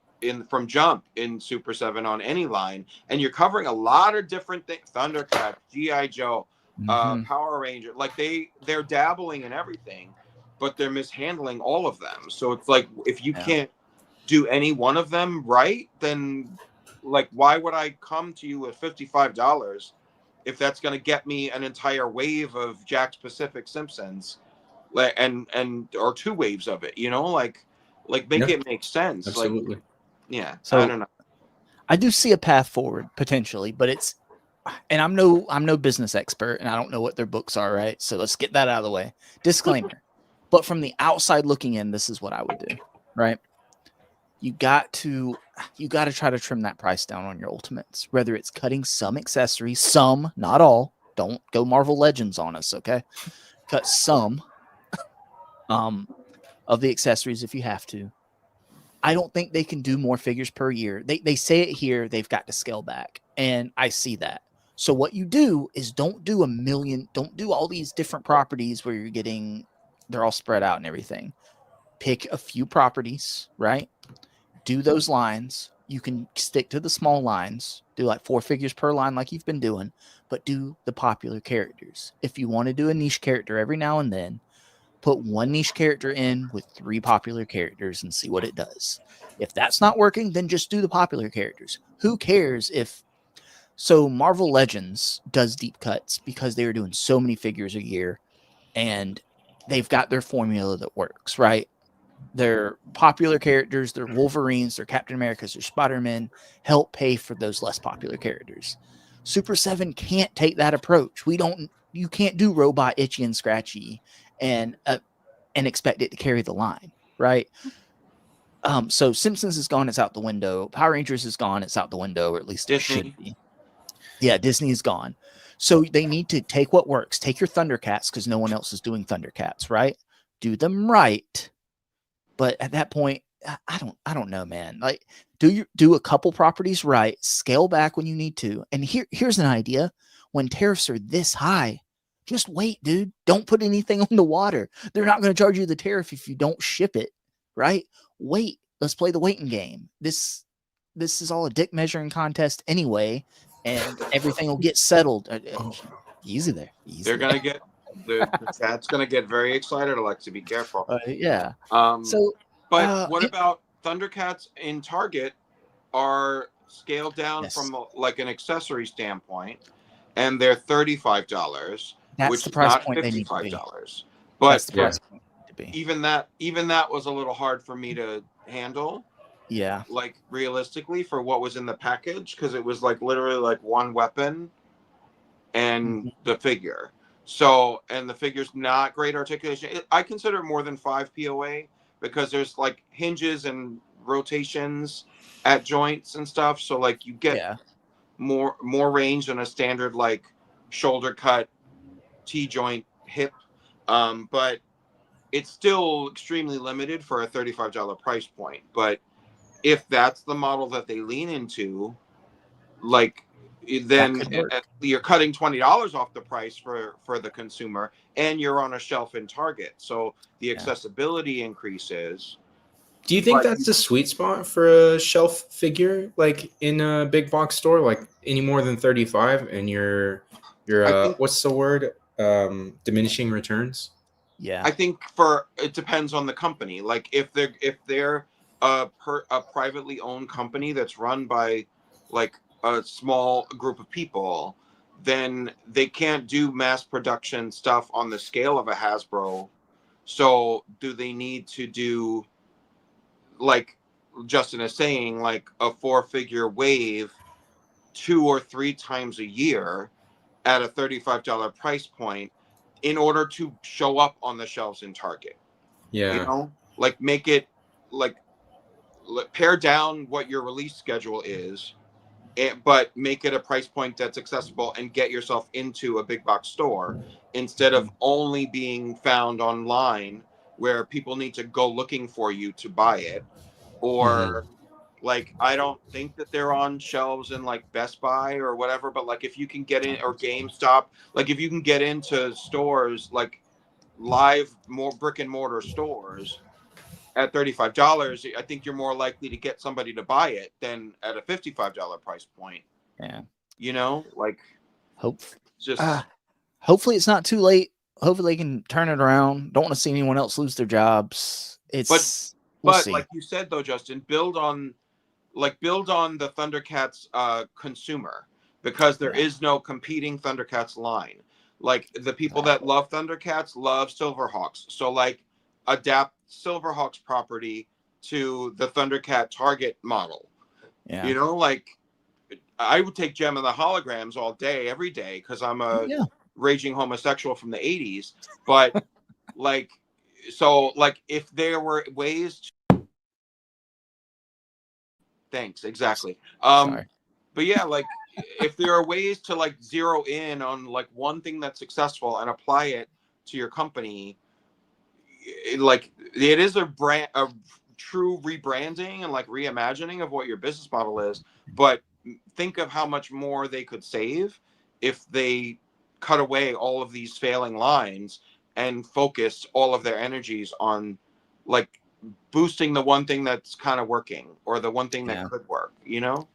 from jump in Super 7 on any line, and you're covering a lot of different things, Thundercats, GI Joe, Power Ranger, like they're dabbling in everything, but they're mishandling all of them. So it's like if you can't do any one of them right, then like why would I come to you with $55 if that's going to get me an entire wave of Jack's Pacific Simpsons, and or 2 waves of it, you know, like make it make sense. Absolutely. Like, so I don't know. I do see a path forward potentially, but it's, and I'm no business expert and I don't know what their books are, right? So let's get that out of the way. Disclaimer. But from the outside looking in, this is what I would do, right? You got to try to trim that price down on your ultimates, whether it's cutting some accessories, some, not all. Don't go Marvel Legends on us, okay? Cut some of the accessories if you have to. I don't think they can do more figures per year. They say it here, they've got to scale back, and I see that. So what you do is don't do all these different properties where they're all spread out and everything. Pick a few properties, right? Do those lines. You can stick to the small lines, do like 4 figures per line like you've been doing, but do the popular characters. If you want to do a niche character every now and then, put 1 niche character in with 3 popular characters and see what it does. If that's not working, then just do the popular characters. Who cares if... So Marvel Legends does deep cuts because they are doing so many figures a year and they've got their formula that works, right? Their popular characters, their Wolverines, their Captain Americas, their Spider-Man help pay for those less popular characters. Super 7 can't take that approach. You can't do Robot, Itchy, and Scratchy and expect it to carry the line, right? So Simpsons is gone, it's out the window. Power Rangers is gone, it's out the window, or at least Disney. It should be. Yeah, Disney is gone. So they need to take what works. Take your Thundercats because no one else is doing Thundercats, right? Do them right. But at that point, I don't know, man. Like, do a couple properties right, scale back when you need to. And here's an idea. When tariffs are this high, just wait, dude. Don't put anything on the water. They're not going to charge you the tariff if you don't ship it, right? Wait. Let's play the waiting game. This is all a dick measuring contest anyway, and everything will get settled. Easy there. Easy They're gonna there. get the chat's gonna get very excited, Alexi. Be careful. Yeah. So, but what it, about Thundercats in Target are scaled down Yes. from like an accessory standpoint, and they're $35, That's which the is price not point they need to be. $55. That's But the price point to be. even that was a little hard for me to handle, Yeah. like realistically, for what was in the package, because it was like literally like one weapon and the figure. So, and the figure's not great articulation. I consider it more than 5 POA because there's like hinges and rotations at joints and stuff. So like you get more range than a standard like shoulder cut T joint hip. But it's still extremely limited for a $35 price point. But if that's the model that they lean into, like, then you're cutting $20 off the price for the consumer, and you're on a shelf in Target, so the accessibility increases. Do you think that's the sweet spot for a shelf figure, like in a big box store, like any more than 35, and you're what's the word, diminishing returns? Yeah, I think it depends on the company. Like if they're a privately owned company that's run by like a small group of people, then they can't do mass production stuff on the scale of a Hasbro. So do they need to do, like Justin is saying, like a 4-figure wave 2 or 3 times a year at a $35 price point in order to show up on the shelves in Target? Yeah. You know, like make it like pare down what your release schedule is, but make it a price point that's accessible and get yourself into a big box store instead of only being found online where people need to go looking for you to buy it. Or like, I don't think that they're on shelves in like Best Buy or whatever, but like if you can get in, or GameStop, like if you can get into stores like live, more brick and mortar stores at $35, I think you're more likely to get somebody to buy it than at a $55 price point. Yeah. You know, like hopefully it's not too late. Hopefully they can turn it around. Don't want to see anyone else lose their jobs. But like you said though, Justin, build on the Thundercats consumer, because there is no competing Thundercats line. Like the people that love Thundercats love Silverhawks. So like adapt Silverhawks property to the Thundercat Target model. Yeah. You know, like I would take Gem and the Holograms all day, every day, because I'm a raging homosexual from the 80s. But like, so like if there were ways to... Thanks, exactly. Sorry. But yeah, like if there are ways to like zero in on like one thing that's successful and apply it to your company, like it is a true rebranding and like reimagining of what your business model is. But think of how much more they could save if they cut away all of these failing lines and focus all of their energies on like boosting the one thing that's kind of working, or the one thing that could work, you know?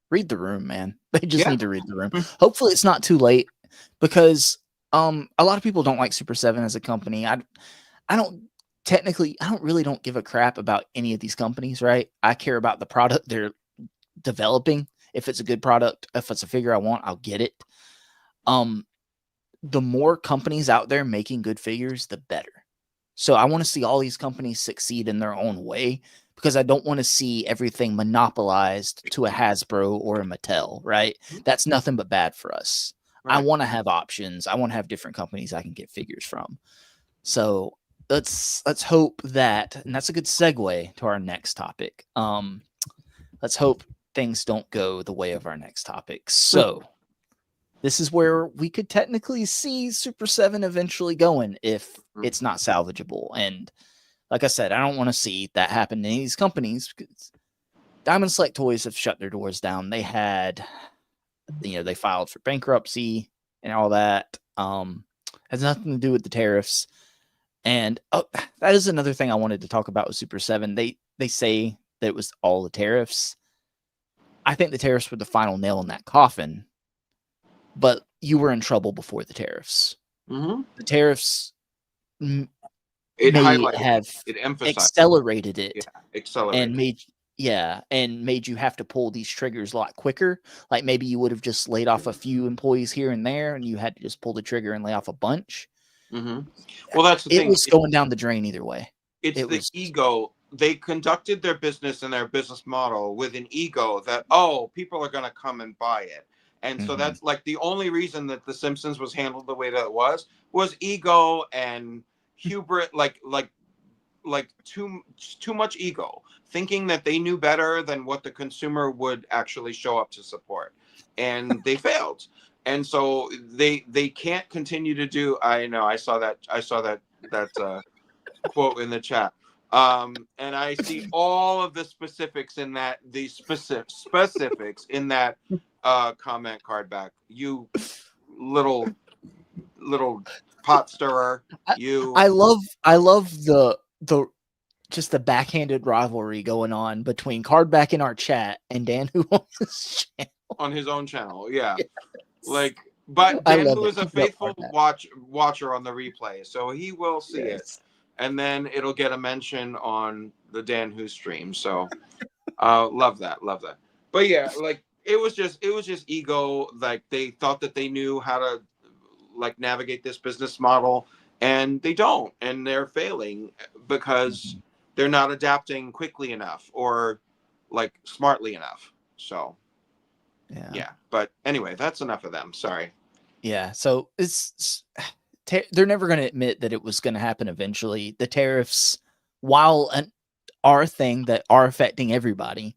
Read the room, man. They just need to read the room. Hopefully it's not too late, because a lot of people don't like Super 7 as a company. I don't really give a crap about any of these companies, right? I care about the product they're developing. If it's a good product, if it's a figure I want, I'll get it. The more companies out there making good figures, the better. So I want to see all these companies succeed in their own way, because I don't want to see everything monopolized to a Hasbro or a Mattel, right? That's nothing but bad for us. Right. I want to have options. I want to have different companies I can get figures from. So let's hope that, and that's a good segue to our next topic. Let's hope things don't go the way of our next topic. So this is where we could technically see Super 7 eventually going if it's not salvageable. And like I said, I don't want to see that happen to any of these companies. Because Diamond Select Toys have shut their doors down. They had, they filed for bankruptcy and all that. Has nothing to do with the tariffs. And that is another thing I wanted to talk about with Super 7. They say that it was all the tariffs. I think the tariffs were the final nail in that coffin, but you were in trouble before the tariffs. Mm-hmm. The tariffs It may highlighted, have it emphasized, accelerated it, accelerated, and made you have to pull these triggers a lot quicker. Like maybe you would have just laid off a few employees here and there, and you had to just pull the trigger and lay off a bunch. Mm-hmm. Well, that's the thing. It was going down the drain either way. It's the ego. They conducted their business and their business model with an ego that, oh, people are going to come and buy it. And so that's like the only reason that The Simpsons was handled the way that it was ego and hubris, like too much ego, thinking that they knew better than what the consumer would actually show up to support. And they failed. And so they can't continue to do. I know. I saw that quote in the chat. And I see all of the specifics in that. The specifics in that comment card back. You little pot stirrer. I love the just the backhanded rivalry going on between Cardback in our chat and Dan who on his own channel. Yeah. Like, but Dan who is a faithful watcher on the replay, so he will see it, and then it'll get a mention on the Dan Who stream. So love that. But yeah, like it was just ego. Like they thought that they knew how to like navigate this business model, and they don't, and they're failing because they're not adapting quickly enough or like smartly enough. So yeah, but anyway, that's enough of them. Sorry. Yeah, so they're never going to admit that it was going to happen eventually. The tariffs, while are thing that are affecting everybody,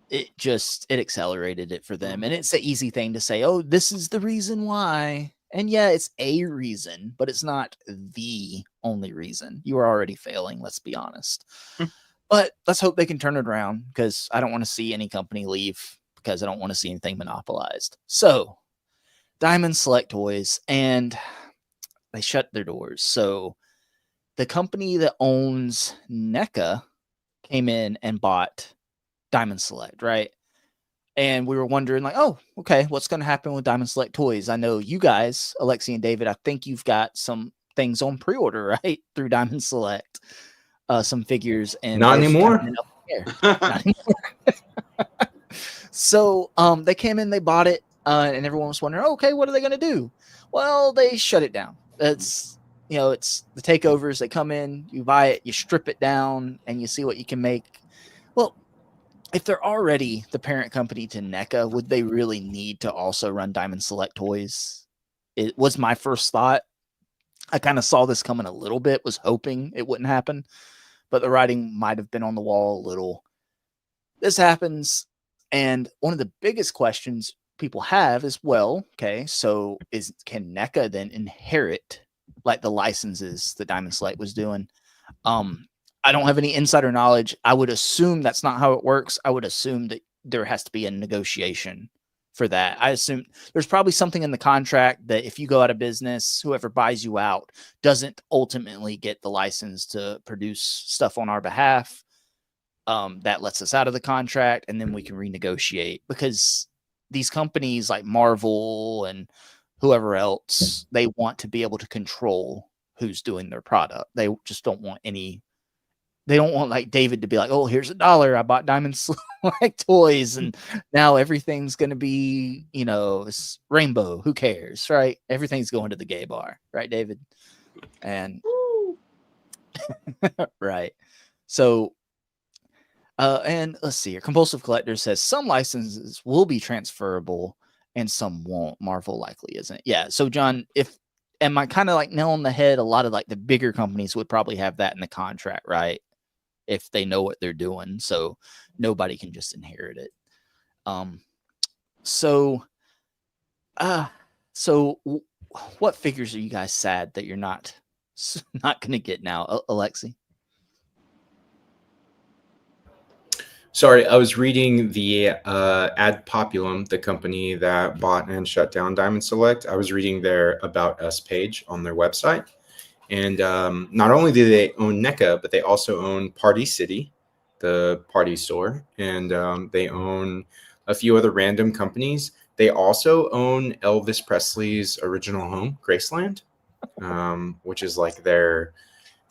it accelerated it for them. And it's an easy thing to say, oh, this is the reason why. And yeah, it's a reason, but it's not the only reason. You are already failing, let's be honest. But let's hope they can turn it around, because I don't want to see any company leave, because I don't want to see anything monopolized. So Diamond Select Toys, and they shut their doors. So the company that owns NECA came in and bought Diamond Select, right? And we were wondering, like, oh, okay, what's going to happen with Diamond Select Toys? I know you guys, Alexi and David, I think you've got some things on pre-order, right? Through Diamond Select, some figures. And not anymore. Not anymore. So they came in, they bought it, and everyone was wondering, okay, what are they going to do? Well, they shut it down. It's the takeovers. They come in, you buy it, you strip it down, and you see what you can make. Well, if they're already the parent company to NECA, would they really need to also run Diamond Select Toys? It was my first thought. I kind of saw this coming a little bit, was hoping it wouldn't happen, but the writing might have been on the wall a little. This happens, and one of the biggest questions people have is, well, okay, so can NECA then inherit like the licenses that Diamond Select was doing? I don't have any insider knowledge. I would assume that's not how it works. I would assume that there has to be a negotiation for that. I assume there's probably something in the contract that if you go out of business, whoever buys you out doesn't ultimately get the license to produce stuff on our behalf. That lets us out of the contract, and then we can renegotiate, because these companies like Marvel and whoever else, they want to be able to control who's doing their product. They just don't want they don't want like David to be like, oh, here's $1. I bought Diamond Select Toys, and now everything's going to be, it's rainbow. Who cares, right? Everything's going to the gay bar, right, David? And right. So, and let's see here. Compulsive Collector says some licenses will be transferable and some won't. Marvel likely isn't. Yeah. So, John, am I kind of like nail on the head? A lot of like the bigger companies would probably have that in the contract, right? If they know what they're doing, so nobody can just inherit it. So what figures are you guys sad that you're not going to get now, Alexi? Sorry, I was reading the Ad Populum, the company that bought and shut down Diamond Select. I was reading their About Us page on their website. And not only do they own NECA, but they also own Party City, the party store. And they own a few other random companies. They also own Elvis Presley's original home, Graceland, which is like their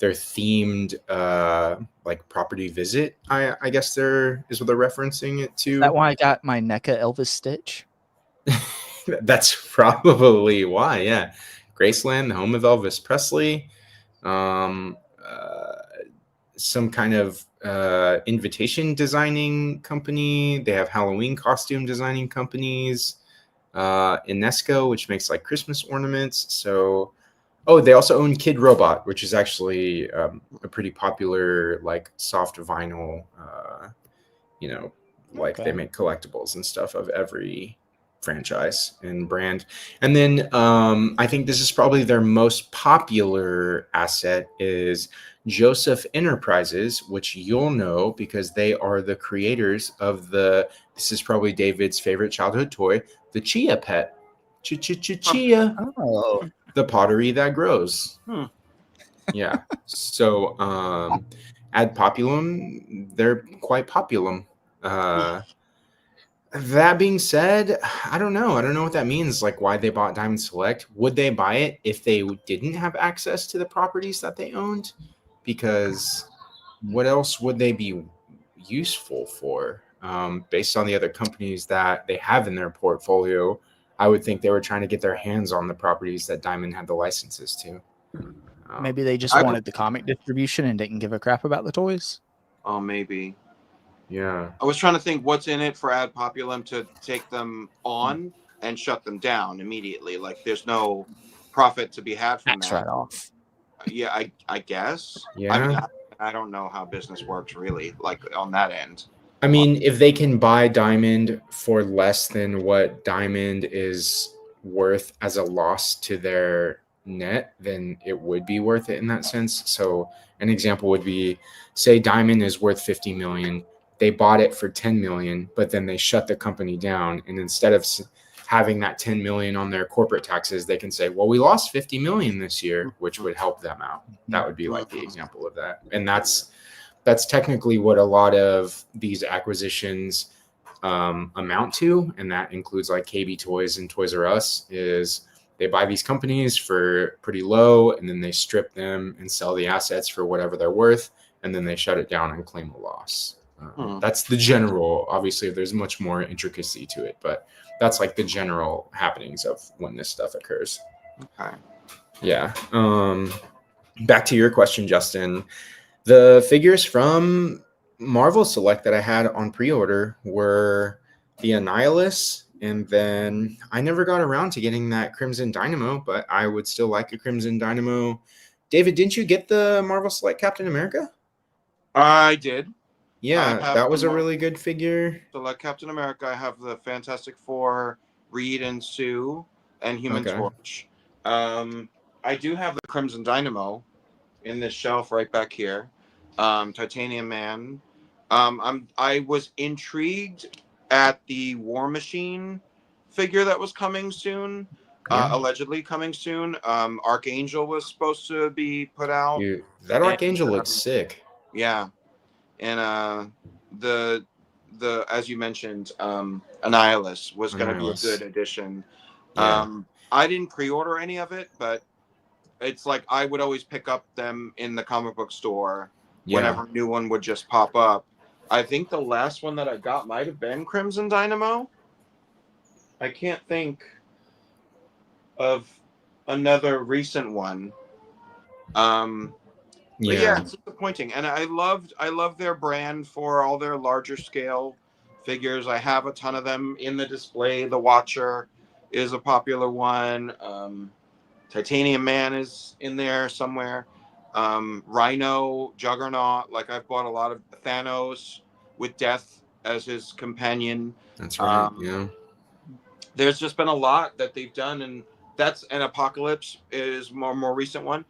themed like property visit. I guess there is what they're referencing it to. Is that why I got my NECA Elvis Stitch? That's probably why. Yeah, Graceland, the home of Elvis Presley. Um, uh, some kind of invitation designing company. They have Halloween costume designing companies. Inesco, which makes like Christmas ornaments. So, oh, they also own Kid Robot, which is actually a pretty popular like soft vinyl. Like Okay. they make collectibles and stuff of every franchise and brand. And then I think this is probably their most popular asset is Joseph Enterprises, which you'll know because they are the creators of this is probably David's favorite childhood toy, the Chia Pet. Chia. Oh, The pottery that grows. Hmm. Yeah. So Ad Populum, they're quite populum. That being said, I don't know. I don't know what that means. Like why they bought Diamond Select. Would they buy it if they didn't have access to the properties that they owned? Because what else would they be useful for? Based on the other companies that they have in their portfolio, I would think they were trying to get their hands on the properties that Diamond had the licenses to. maybe they just I- wanted the comic distribution and didn't give a crap about the toys. Oh, maybe. Yeah. I was trying to think what's in it for Ad Populum to take them on and shut them down immediately. Like there's no profit to be had from Tax that. write off. Yeah, I guess. Yeah. I mean, I don't know how business works really, like on that end. I mean, if they can buy Diamond for less than what Diamond is worth as a loss to their net, then it would be worth it in that sense. So an example would be, say Diamond is worth 50 million. They bought it for 10 million, but then they shut the company down. And instead of having that 10 million on their corporate taxes, they can say, well, we lost 50 million this year, which would help them out. That would be like the example of that. And that's technically what a lot of these acquisitions amount to, and that includes like KB Toys and Toys R Us. Is they buy these companies for pretty low, and then they strip them and sell the assets for whatever they're worth, and then they shut it down and claim a loss. That's the general. Obviously, there's much more intricacy to it, but that's like the general happenings of when this stuff occurs. Okay. Yeah. Back to your question, Justin. The figures from Marvel Select that I had on pre-order were the Annihilus, and then I never got around to getting that Crimson Dynamo, but I would still like a Crimson Dynamo. David, didn't you get the Marvel Select Captain America? I did. Yeah, I have that was the a really good figure. So like Captain America, I have the Fantastic Four, Reed and Sue, and Human Okay. Torch. I do have the Crimson Dynamo in this shelf right back here. Titanium Man. I was intrigued at the War Machine figure that was coming soon. Yeah. Allegedly coming soon. Archangel was supposed to be put out. Dude, that Archangel looks sick. Yeah. And the as you mentioned, Annihilus was going to be a good addition. Yeah. I didn't pre-order any of it, but it's like I would always pick up them in the comic book store whenever a new one would just pop up. I think the last one that I got might have been Crimson Dynamo. I can't think of another recent one. But yeah, it's disappointing. And I love their brand for all their larger scale figures. I have a ton of them in the display. The Watcher is a popular one. Titanium Man is in there somewhere. Rhino, Juggernaut. Like I've bought a lot of Thanos with Death as his companion. That's right. Yeah. There's just been a lot that they've done, and that's an Apocalypse is more recent one.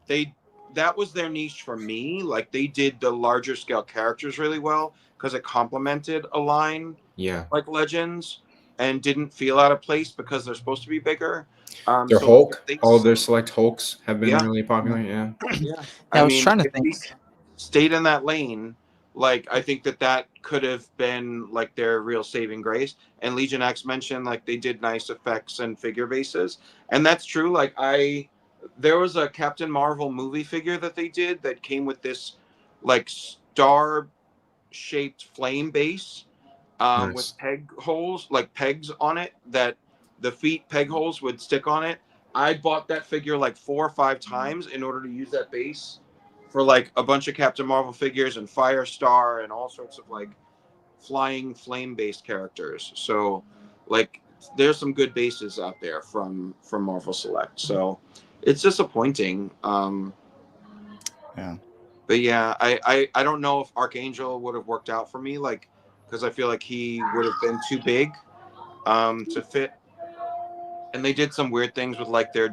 They that was their niche for me. Like they did the larger scale characters really well because it complemented a line Yeah. like Legends and didn't feel out of place because they're supposed to be bigger. Their So like, Hulk, all of their select Hulks have been yeah, really popular. Yeah. yeah. I I was mean, trying to if think. we stayed in that lane, like I think that could have been like their real saving grace. And Legion X mentioned like they did nice effects and figure bases, and that's true. Like there was a Captain Marvel movie figure that they did that came with this like star shaped flame base with Nice. peg holes, like pegs on it, that the feet peg holes would stick on it. I bought that figure like 4 or 5 times in order to use that base for like a bunch of Captain Marvel figures and Firestar and all sorts of like flying flame based characters. So like there's some good bases out there from Marvel Select. So it's disappointing. Yeah. But yeah, I don't know if Archangel would have worked out for me, like because I feel like he would have been too big to fit. And they did some weird things with like their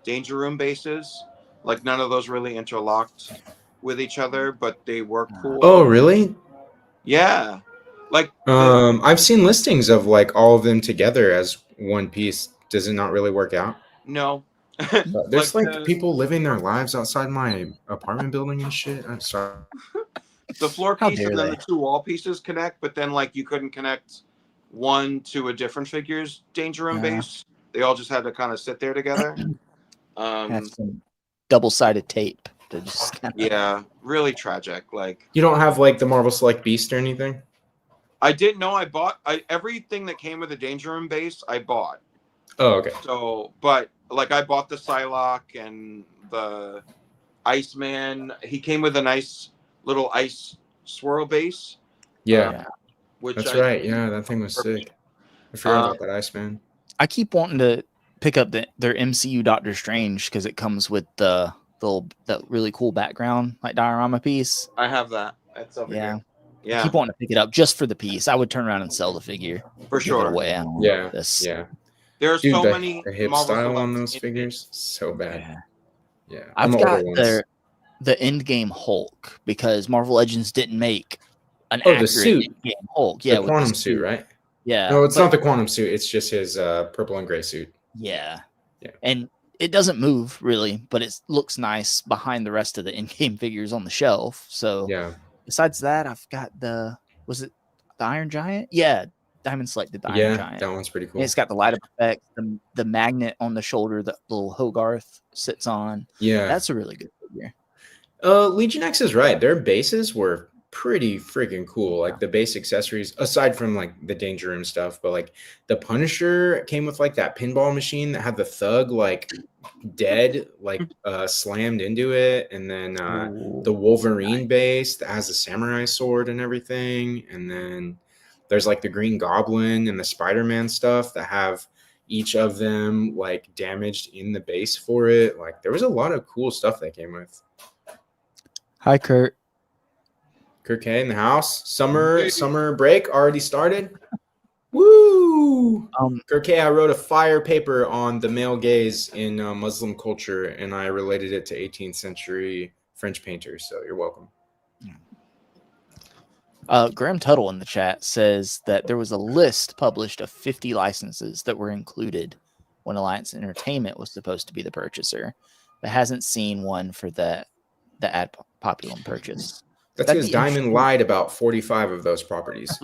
danger room bases. Like none of those really interlocked with each other, but they were cool. Oh, really? Yeah, like I've seen listings of like all of them together as one piece. Does it not really work out? no, There's like the people living their lives outside my apartment building and shit. I'm sorry. floor How piece dare and then they? the 2 wall pieces connect, but then like you couldn't connect one to a different figure's danger room Yeah. base. They all just had to kind of sit there together. Have some double-sided tape to just kind of. Yeah, really tragic. Like You don't have like the Marvel Select Beast or anything? I didn't know I bought everything that came with the danger room base. I bought. Oh, okay. So, but like I bought the Psylocke and the Iceman. He came with a nice little ice swirl base. Yeah, Yeah. Which that's I right. Yeah, that thing was sick. I forgot about that Iceman. I keep wanting to pick up their MCU Doctor Strange because it comes with the that really cool background like diorama piece. I have that. That's over Yeah. here. I Yeah, keep wanting to pick it up just for the piece. I would turn around and sell the figure. for Give it sure. away. I don't Yeah, want this. yeah. There are Dude, so many the hip Marvel style on Selects those in figures, so bad. Yeah. Yeah, I've I'm got older ones. the Endgame Hulk because Marvel Legends didn't make an Oh, the accurate suit. Endgame Hulk. The Yeah, with quantum suit, right? Yeah. No, it's but not the quantum suit. It's just his purple and gray suit. yeah. Yeah. And it doesn't move really, but it looks nice behind the rest of the in-game figures on the shelf. So Yeah, besides that, I've got was it the Iron Giant? Yeah, Diamond Select did the Iron yeah, Giant. that one's pretty And cool. it's got the light up effect, the magnet on the shoulder that little Hogarth sits on. Yeah, That's a really good figure. Legion X is right. Their bases were pretty freaking cool. Like the base accessories, aside from like the Danger Room stuff, but like the Punisher came with like that pinball machine that had the Thug like dead, like slammed into it, and then the Wolverine base that has the samurai sword and everything, and then there's like the Green Goblin and the Spider-Man stuff that have each of them like damaged in the base for it. Like there was a lot of cool stuff that came with. Hi, Kurt. Kirk K in the house. Summer break already started. Woo! Kirk K, I wrote a fire paper on the male gaze in Muslim culture, and I related it to 18th century French painters. So you're welcome. Graham Tuttle in the chat says that there was a list published of 50 licenses that were included when Alliance Entertainment was supposed to be the purchaser, but hasn't seen one for the ad populum purchase. That's That'd because be Diamond lied about 45 of those properties.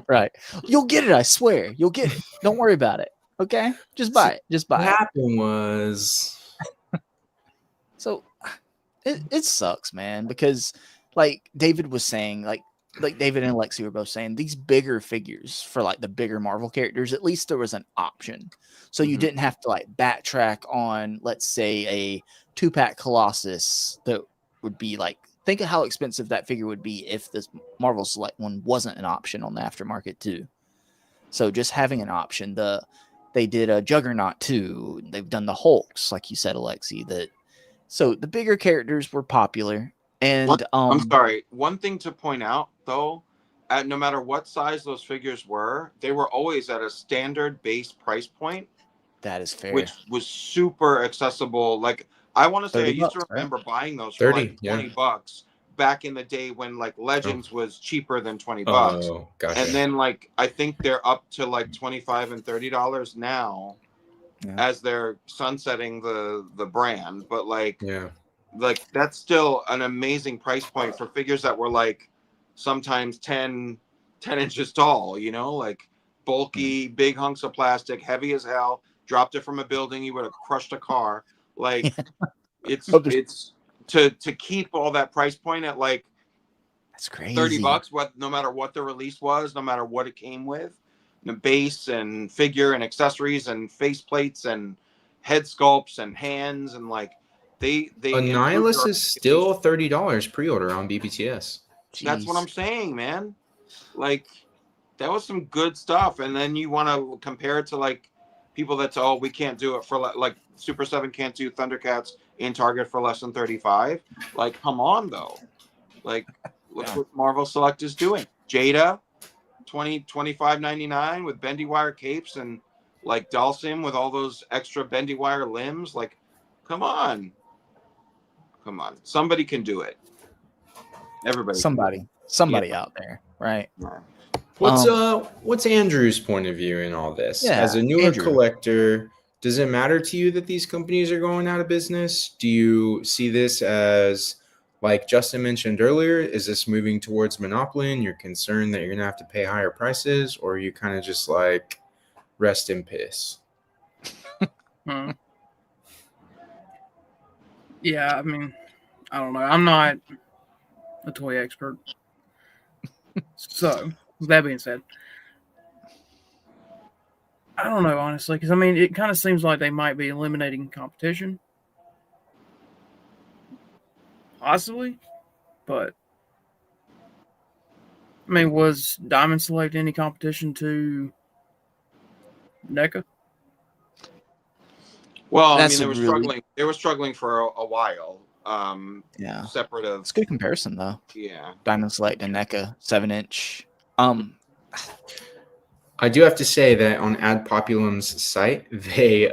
Right. You'll get it, I swear. You'll get it. Don't worry about it. Okay? Just buy it. Just buy What it. happened was... So it sucks, man, because like David was saying, like David and Alexi were both saying, these bigger figures for like the bigger Marvel characters, at least there was an option. So you didn't have to like backtrack on, let's say, a 2-pack Colossus that would be like, think of how expensive that figure would be if this Marvel Select one wasn't an option on the aftermarket too. So just having an option, they did a Juggernaut too. They've done the Hulks, like you said, Alexi. So the bigger characters were popular. And I'm sorry. One thing to point out, though, no matter what size those figures were, they were always at a standard base price point. That is fair. Which was super accessible. Like I want to say I 30 used to bucks, right? remember buying those for 30, like $20 back in the day when like Legends was cheaper than $20. Oh, gotcha. And then like I think they're up to like $25 and $30 now as they're sunsetting the brand. But like that's still an amazing price point for figures that were like sometimes 10 inches tall, you know, like bulky, big hunks of plastic, heavy as hell. Dropped it from a building, you would have crushed a car. Like it's to keep all that price point at like that's crazy. $30, no matter what the release was, no matter what it came with, the base and figure and accessories and face plates and head sculpts and hands and like they Annihilus is still $30 pre-order on BBTS. That's what I'm saying, man. Like that was some good stuff. And then you want to compare it to like people that we can't do it for like Super 7 can't do Thundercats in Target for less than 35. Like, come on though. Like, look what Marvel Select is doing. Jada, $25.99 with bendy wire capes and like Dalsim with all those extra bendy wire limbs. Like, come on. Somebody can do it. Everybody. Somebody out there, right? What's Andrew's point of view in all this? Yeah, as a newer Andrew. collector, does it matter to you that these companies are going out of business? Do you see this as, like Justin mentioned earlier, is this moving towards monopoly and you're concerned that you're going to have to pay higher prices, or are you kind of just like rest in piss? Yeah, I mean, I don't know. I'm not a toy expert. So, with that being said, I don't know, honestly, because I mean, it kind of seems like they might be eliminating competition. Possibly, but I mean, was Diamond Select any competition to NECA? Well, I mean, they were struggling for a while. Separate of. It's a good comparison though. Yeah. Diamond Select and NECA 7-inch. I do have to say that on Ad Populum's site, they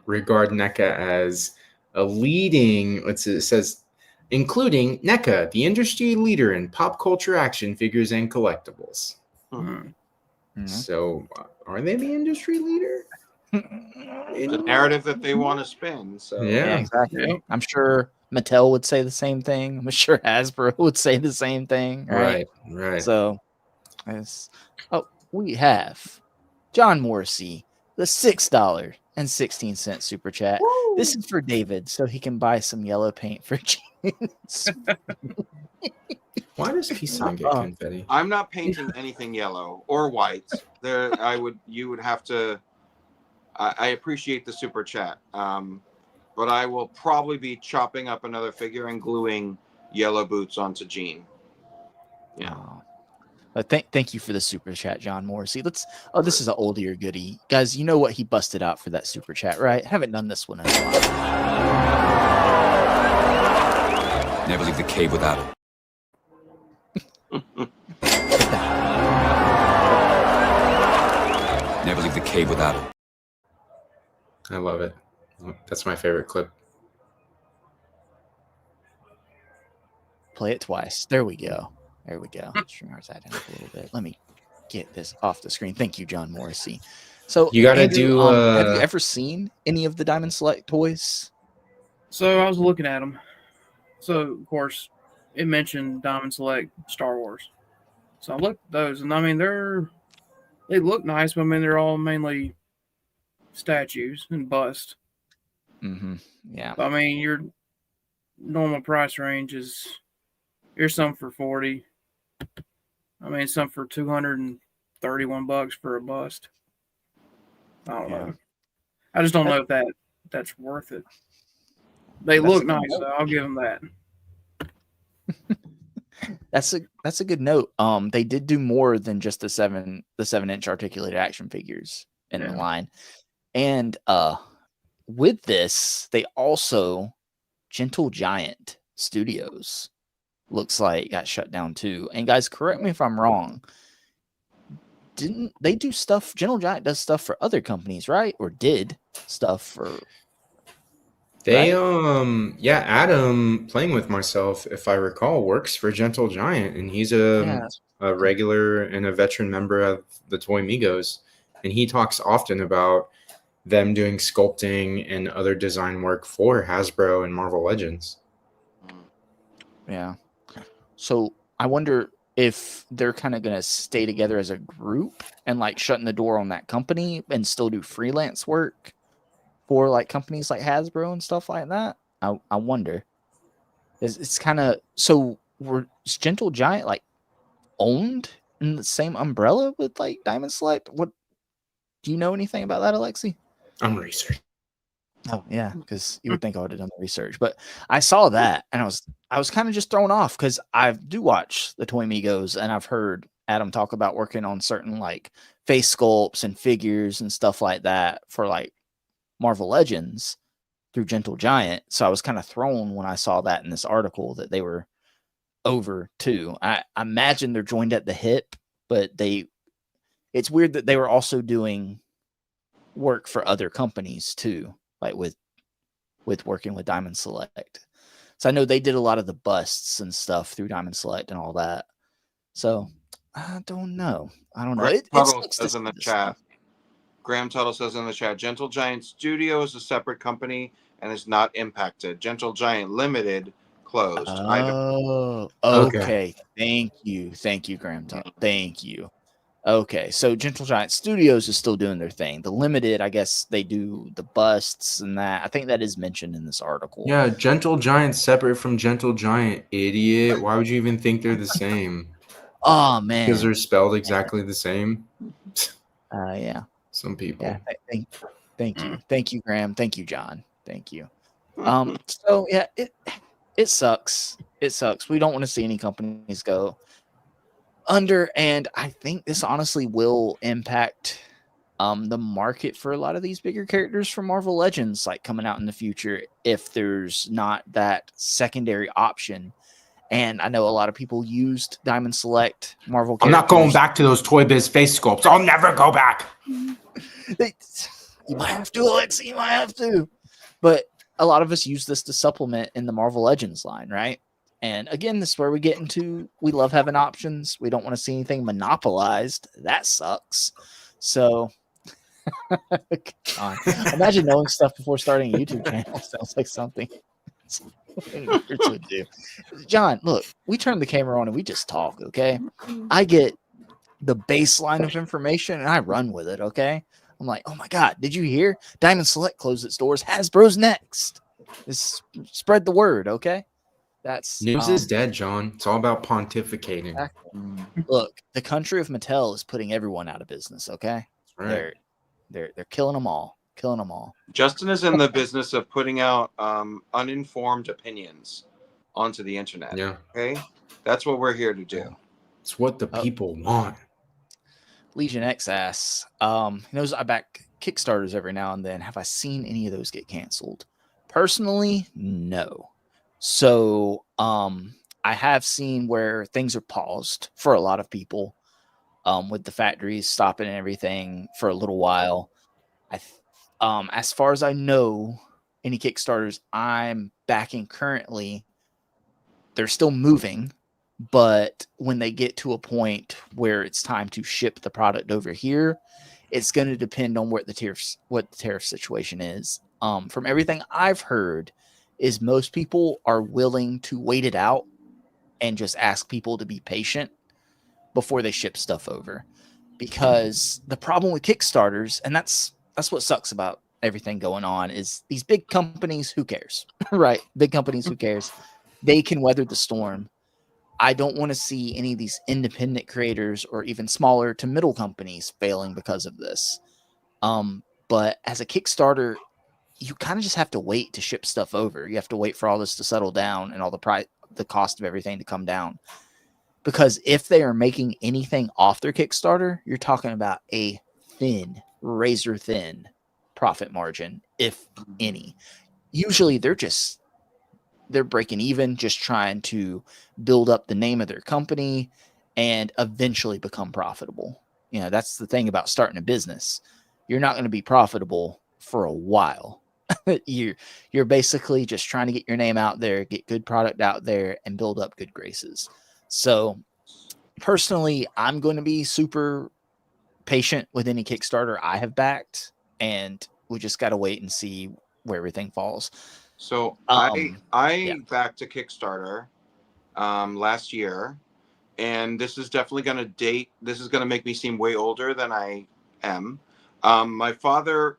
regard NECA as a leading, it says, including NECA, the industry leader in pop culture action figures and collectibles. So, are they the industry leader? The narrative that they want to spin. So yeah, exactly. Yep. I'm sure Mattel would say the same thing. I'm sure Hasbro would say the same thing. Right. So, we have John Morrissey, the $6.16 super chat. Woo! This is for David, so he can buy some yellow paint for jeans. Why does Peace-Sign get confetti? I'm not painting anything yellow or white. You would have to. I appreciate the super chat, but I will probably be chopping up another figure and gluing yellow boots onto Jean. Yeah. Thank you for the super chat, John Morrissey. This is an oldier goodie. Guys, you know what he busted out for that super chat, right? Haven't done this one in a while. Never leave the cave without it. Never leave the cave without it. I love it. That's my favorite clip. Play it twice. There we go. Stream ours that in a little bit. Let me get this off the screen. Thank you, John Morrissey. So you gotta Andrew, do. Have you ever seen any of the Diamond Select toys? So I was looking at them. So of course, it mentioned Diamond Select Star Wars. So I looked at those, and I mean they look nice, but I mean they're all mainly statues and bust. Yeah. I mean your normal price range is here's some for $40. I mean some for $231 for a bust. I don't know. I just don't know if that's worth it. They look nice, so I'll give them that. That's a good note. They did do more than just the 7-inch articulated action figures in the line. And with this, they also Gentle Giant Studios looks like got shut down too. And guys, correct me if I'm wrong. Didn't they do stuff? Gentle Giant does stuff for other companies, right? Or did stuff for They right? yeah, Adam playing with myself, if I recall, works for Gentle Giant, and he's Yeah. a regular and a veteran member of the Toy Migos, and he talks often about them doing sculpting and other design work for Hasbro and Marvel Legends. Yeah. So I wonder if they're kind of going to stay together as a group and like shutting the door on that company and still do freelance work for like companies like Hasbro and stuff like that. I wonder. It's kind of so is Gentle Giant like owned in the same umbrella with like Diamond Select? What do you know anything about that, Alexi? I'm researching. Oh yeah, because you would think I would have done the research, but I saw that and I was kind of just thrown off because I do watch the Toy Migos and I've heard Adam talk about working on certain like face sculpts and figures and stuff like that for like Marvel Legends through Gentle Giant. So I was kind of thrown when I saw that in this article that they were over too. I imagine they're joined at the hip, but it's weird that they were also doing work for other companies too, like with working with Diamond Select. So I know they did a lot of the busts and stuff through Diamond Select and all that. So I don't know. Graham It Tuttle sucks to says see in the this chat. stuff. Graham Tuttle says in the chat, Gentle Giant Studio is a separate company and is not impacted. Gentle Giant Limited closed. I don't. Oh, Okay. okay. Thank you, Graham. Thank you. Okay, so Gentle Giant Studios is still doing their thing. The Limited, I guess they do the busts and that. I think that is mentioned in this article. Yeah, Gentle Giant's separate from Gentle Giant, idiot. Why would you even think they're the same? Oh Because they're man. spelled exactly the same. Yeah. Some people. Yeah. Thank you, Graham. Thank you, John. Thank you. So yeah, it sucks. It sucks. We don't want to see any companies go under, and I think this honestly will impact the market for a lot of these bigger characters from Marvel Legends like coming out in the future if there's not that secondary option. And I know a lot of people used Diamond Select Marvel I'm characters. not going back to those Toy Biz face sculpts. I'll never go back. You might have to, Alexi. You might have to. But a lot of us use this to supplement in the Marvel Legends line, right? And again, this is where we get into we love having options. We don't want to see anything monopolized. That sucks. So, God, imagine knowing stuff before starting a YouTube channel sounds like something nerds would do. John, look, we turn the camera on and we just talk, okay? I get the baseline of information and I run with it, okay? I'm like, oh my God, did you hear? Diamond Select closed its doors. Hasbro's next. Spread the word, okay? That's News is dead, John. It's all about pontificating. Exactly. Look, the country of Mattel is putting everyone out of business, okay? That's right. They're killing them all. Killing them all. Justin is in the business of putting out uninformed opinions onto the internet. Yeah. Okay? That's what we're here to do. It's what the people want. Legion X asks, he knows I back Kickstarters every now and then. Have I seen any of those get canceled? Personally, no. So I have seen where things are paused for a lot of people, with the factories stopping and everything for a little while. As far as I know, any Kickstarters I'm backing currently, they're still moving, but when they get to a point where it's time to ship the product over here, it's going to depend on what the tariff situation is. From everything I've heard, is most people are willing to wait it out and just ask people to be patient before they ship stuff over. Because the problem with Kickstarters, and that's what sucks about everything going on, is these big companies, who cares? Right? Big companies, who cares? They can weather the storm. I don't want to see any of these independent creators or even smaller to middle companies failing because of this. But as a Kickstarter, you kind of just have to wait to ship stuff over. You have to wait for all this to settle down and all the cost of everything to come down. Because if they are making anything off their Kickstarter, you're talking about a thin, razor thin profit margin, if any. Usually they're breaking even, just trying to build up the name of their company and eventually become profitable. You know, that's the thing about starting a business. You're not going to be profitable for a while. you're basically just trying to get your name out there, get good product out there, and build up good graces. So personally, I'm going to be super patient with any Kickstarter I have backed, and we just got to wait and see where everything falls. So Yeah. I backed a Kickstarter last year, and this is definitely going to date. This is going to make me seem way older than I am. My father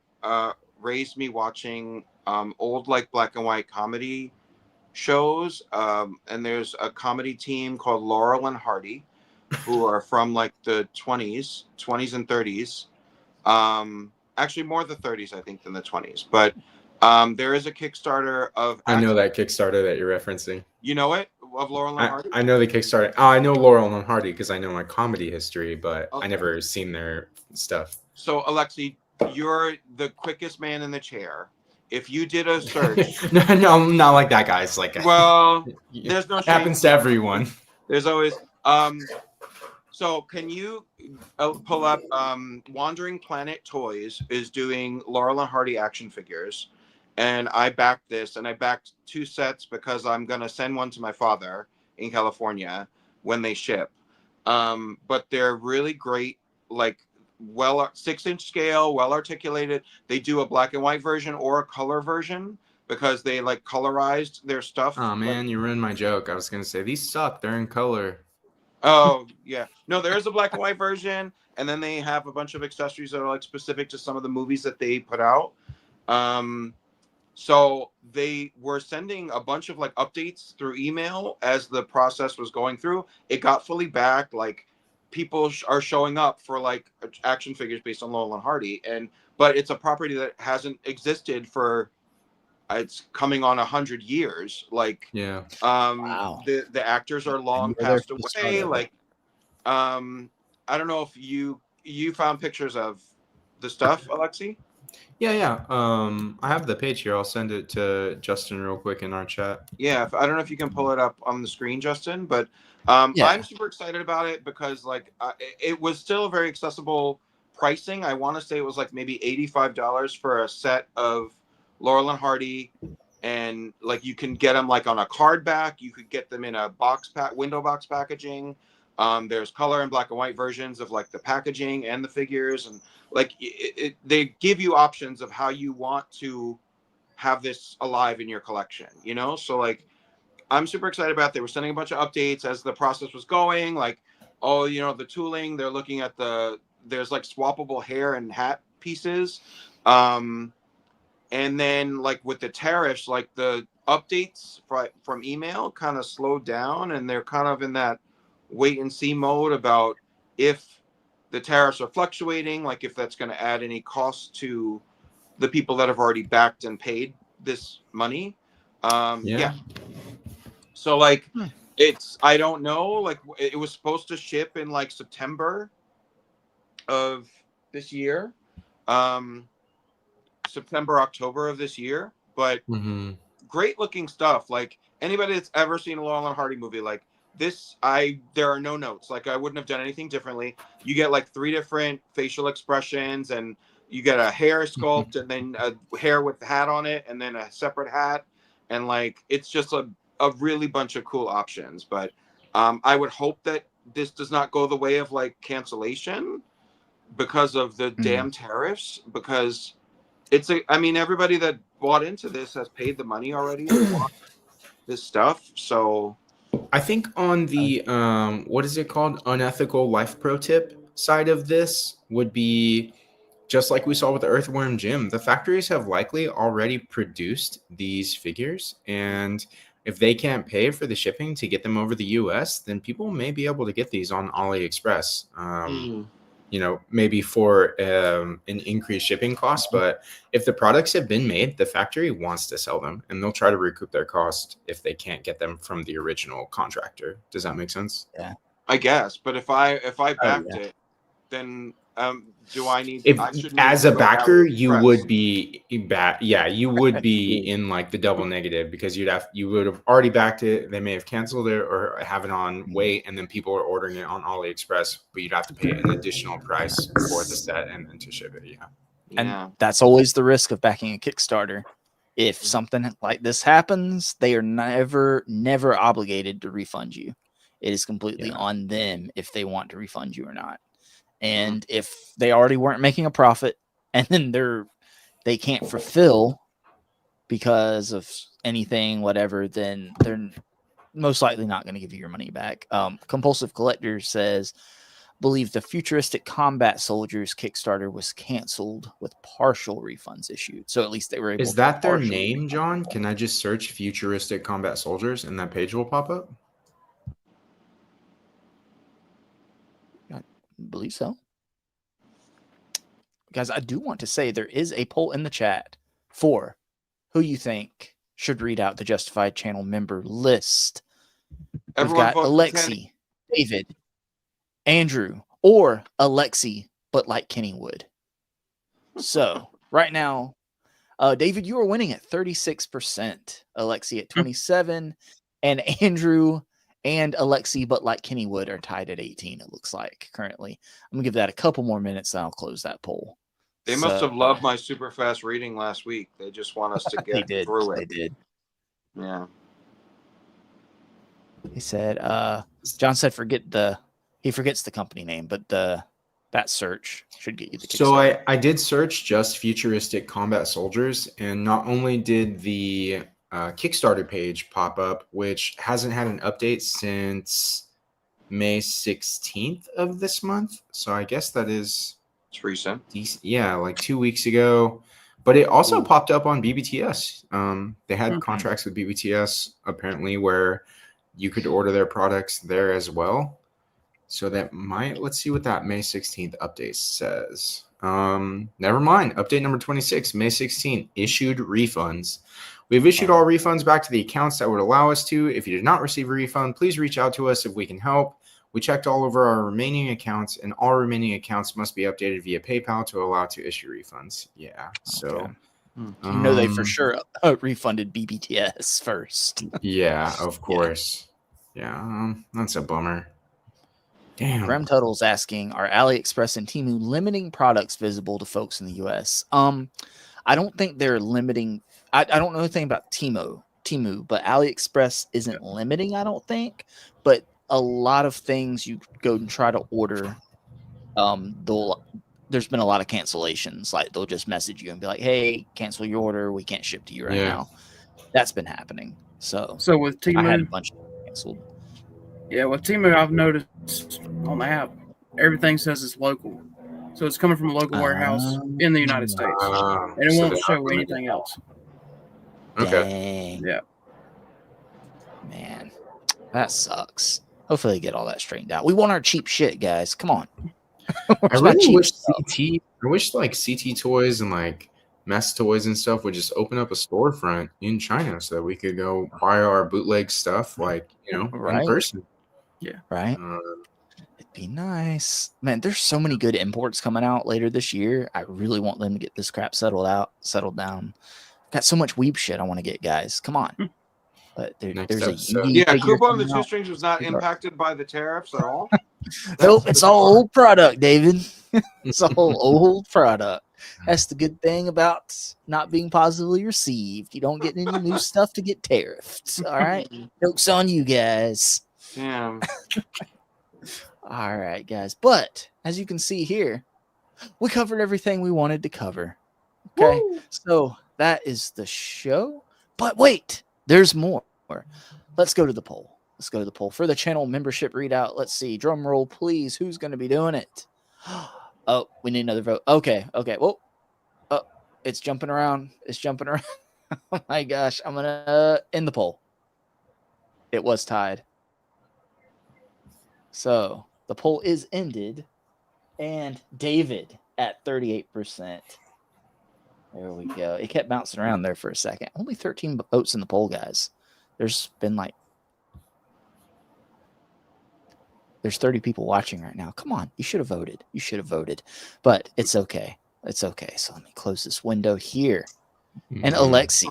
raised me watching old like black and white comedy shows, and there's a comedy team called Laurel and Hardy, who are from like the 20s and 30s. Actually, more the 30s, I think, than the 20s. But there is a Kickstarter of. I know that Kickstarter that you're referencing. You know it, of Laurel and Hardy? I know the Kickstarter. Oh, I know Laurel and Hardy because I know my comedy history, but Okay. I never seen their stuff. So, Alexi, you're the quickest man in the chair. If you did a search, no, not like that, guys. Like, well, there's no it shame. happens to everyone. There's always. So can you pull up Wandering Planet Toys is doing Laurel and Hardy action figures, and I backed this, and I backed 2 sets because I'm gonna send one to my father in California when they ship. But they're really great, like 6-inch scale, well articulated. They do a black and white version or a color version because they like colorized their stuff. Oh man, you ruined my joke. I was gonna say these suck. They're in color. Oh yeah, no, there is a black and white version, and then they have a bunch of accessories that are like specific to some of the movies that they put out. So they were sending a bunch of like updates through email as the process was going through. It got fully backed. Like people are showing up for like action figures based on Laurel and Hardy, but it's a property that hasn't existed for. It's coming on 100 years. Like, Wow. The actors are long You're there passed for the start away. of it. Like, I don't know if you found pictures of the stuff, Alexi. Yeah. I have the page here. I'll send it to Justin real quick in our chat. Yeah, I don't know if you can pull it up on the screen, Justin, but Yeah. I'm super excited about it because like it was still a very accessible pricing. I want to say it was like maybe $85 for a set of Laurel and Hardy, and like you can get them like on a card back. You could get them in a window box packaging. There's color and black and white versions of like the packaging and the figures, and like they give you options of how you want to have this alive in your collection, you know? So like I'm super excited about it. They were sending a bunch of updates as the process was going, like, oh, you know, the tooling, they're looking at there's like swappable hair and hat pieces. And then like with the tariffs, like the updates from email kind of slowed down, and they're kind of in that wait and see mode about if the tariffs are fluctuating, like if that's going to add any cost to the people that have already backed and paid this money. Yeah. So like I don't know, like it was supposed to ship in like September of this year. September, October of this year, but great looking stuff. Like anybody that's ever seen a Laurel and Hardy movie, like this, there are no notes. Like I wouldn't have done anything differently. You get like 3 different facial expressions, and you get a hair sculpt, and then a hair with the hat on it, and then a separate hat, and like it's just a really bunch of cool options. But I would hope that this does not go the way of like cancellation because of the damn tariffs, because everybody that bought into this has paid the money already to want this stuff. So I think on the what is it called, unethical life pro tip side of this would be just like we saw with the Earthworm Jim. The factories have likely already produced these figures, and if they can't pay for the shipping to get them over the US, then people may be able to get these on AliExpress. You know, maybe for an increased shipping cost. But if the products have been made, the factory wants to sell them, and they'll try to recoup their cost if they can't get them from the original contractor. Does that make sense? Yeah, I guess. But if I backed it, then do I need? As a backer, you would be you would be in like the double negative, because you would have already backed it. They may have canceled it or have it on wait, and then people are ordering it on AliExpress, but you'd have to pay an additional price for the set and then to ship it. And that's always the risk of backing a Kickstarter. If something like this happens, they are never obligated to refund you. It is completely on them if they want to refund you or not. And if they already weren't making a profit and then they can't fulfill because of anything, whatever, then they're most likely not going to give you your money back. Compulsive Collector says, believe the Futuristic Combat Soldiers Kickstarter was canceled with partial refunds issued. So at least they were able to. Is that their partially name, refund. John? Can I just search Futuristic Combat Soldiers and that page will pop up? I believe so. Guys, I do want to say there is a poll in the chat for who you think should read out the Justified channel member list. Everyone We've got vote for Kenny. Alexi, David, Andrew, or Alexi, but like Kenny would. So right now, David, you are winning at 36%. Alexi at 27%, and Andrew and Alexi, but like Kenny would, are tied at 18. It looks like currently. I'm gonna give that a couple more minutes, and I'll close that poll. They must have loved my super fast reading last week. They just want us to get through it. They did. Yeah. He said, John said, he forgets the company name, but that search should get you the Kickstarter. So I did search just Futuristic Combat Soldiers, and not only did the Kickstarter page pop up, which hasn't had an update since May 16th of this month. So I guess that is... It's recent. Yeah, like 2 weeks ago. But it also popped up on BBTS. They had contracts with BBTS, apparently, where you could order their products there as well. So that might, let's see what that May 16th update says. Never mind. Update number 26, May 16th, issued refunds. We've issued all refunds back to the accounts that would allow us to. If you did not receive a refund, please reach out to us if we can help. We checked all over our remaining accounts, and all remaining accounts must be updated via PayPal to allow to issue refunds. Yeah, so... Okay. They for sure refunded BBTS first. Yeah, of course. Yeah, that's a bummer. Damn. Graham Tuttle's asking, are AliExpress and Temu limiting products visible to folks in the US? I don't think they're limiting. I don't know anything about Temu, but AliExpress isn't limiting, I don't think. But a lot of things you go and try to order, there's been a lot of cancellations. Like they'll just message you and be like, hey, cancel your order. We can't ship to you right now. That's been happening. So with Temu, I had a bunch of canceled. Yeah, with Temu, I've noticed on the app, everything says it's local. So it's coming from a local warehouse in the United States. And it won't show anything else. Okay. Dang. Yeah. Man, that sucks. Hopefully they get all that straightened out. We want our cheap shit, guys. Come on. I really wish CT Toys and like Mess Toys and stuff would just open up a storefront in China so that we could go buy our bootleg stuff, like, in person. Yeah. Right. It'd be nice. Man, there's so many good imports coming out later this year. I really want them to get this crap settled down. Got so much weeb shit I want to get, guys. Come on. But there's a Kubo and the Two Strings was not impacted by the tariffs at all. Nope, it's all old product, David. It's all old product. That's the good thing about not being positively received. You don't get any new stuff to get tariffed. All right, jokes on you guys. Damn. All right, guys. But as you can see here, we covered everything we wanted to cover. Okay, so that is the show. But wait, there's more. Let's go to the poll. For the channel membership readout. Let's see. Drum roll, please. Who's going to be doing it? Oh, we need another vote. Okay. Well, it's jumping around. Oh my gosh. I'm going to end the poll. It was tied. So the poll is ended. And David at 38%. There we go. It kept bouncing around there for a second. Only 13 votes in the poll, guys. There's 30 people watching right now. Come on. You should have voted. But it's okay. So let me close this window here. And Alexi,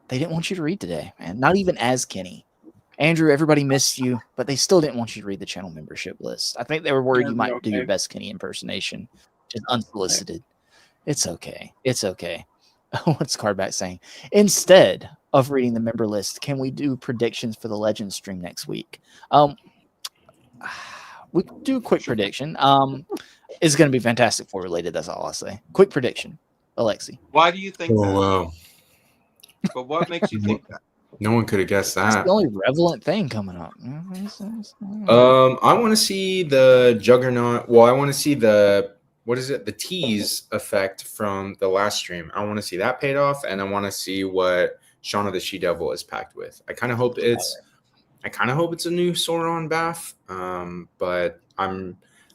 they didn't want you to read today, man. Not even as Kenny. Andrew, everybody missed you, but they still didn't want you to read the channel membership list. I think they were worried you might do your best Kenny impersonation, just unsolicited. It's okay. what's Cardback saying? Instead of reading the member list, can we do predictions for the Legends stream next week? We can do a quick prediction. It's going to be Fantastic Four related. That's all I'll say. Quick prediction, Alexi. Why do you think that? wow. But what makes you think that? No one could have guessed That's that. the only relevant thing coming up. I want to see the Juggernaut. Well, I want to see the the tease effect from the last stream. I want to see that paid off, and I want to see what Shaun of the She-Devil is packed with. I kind of hope it's a new Sauron bath. But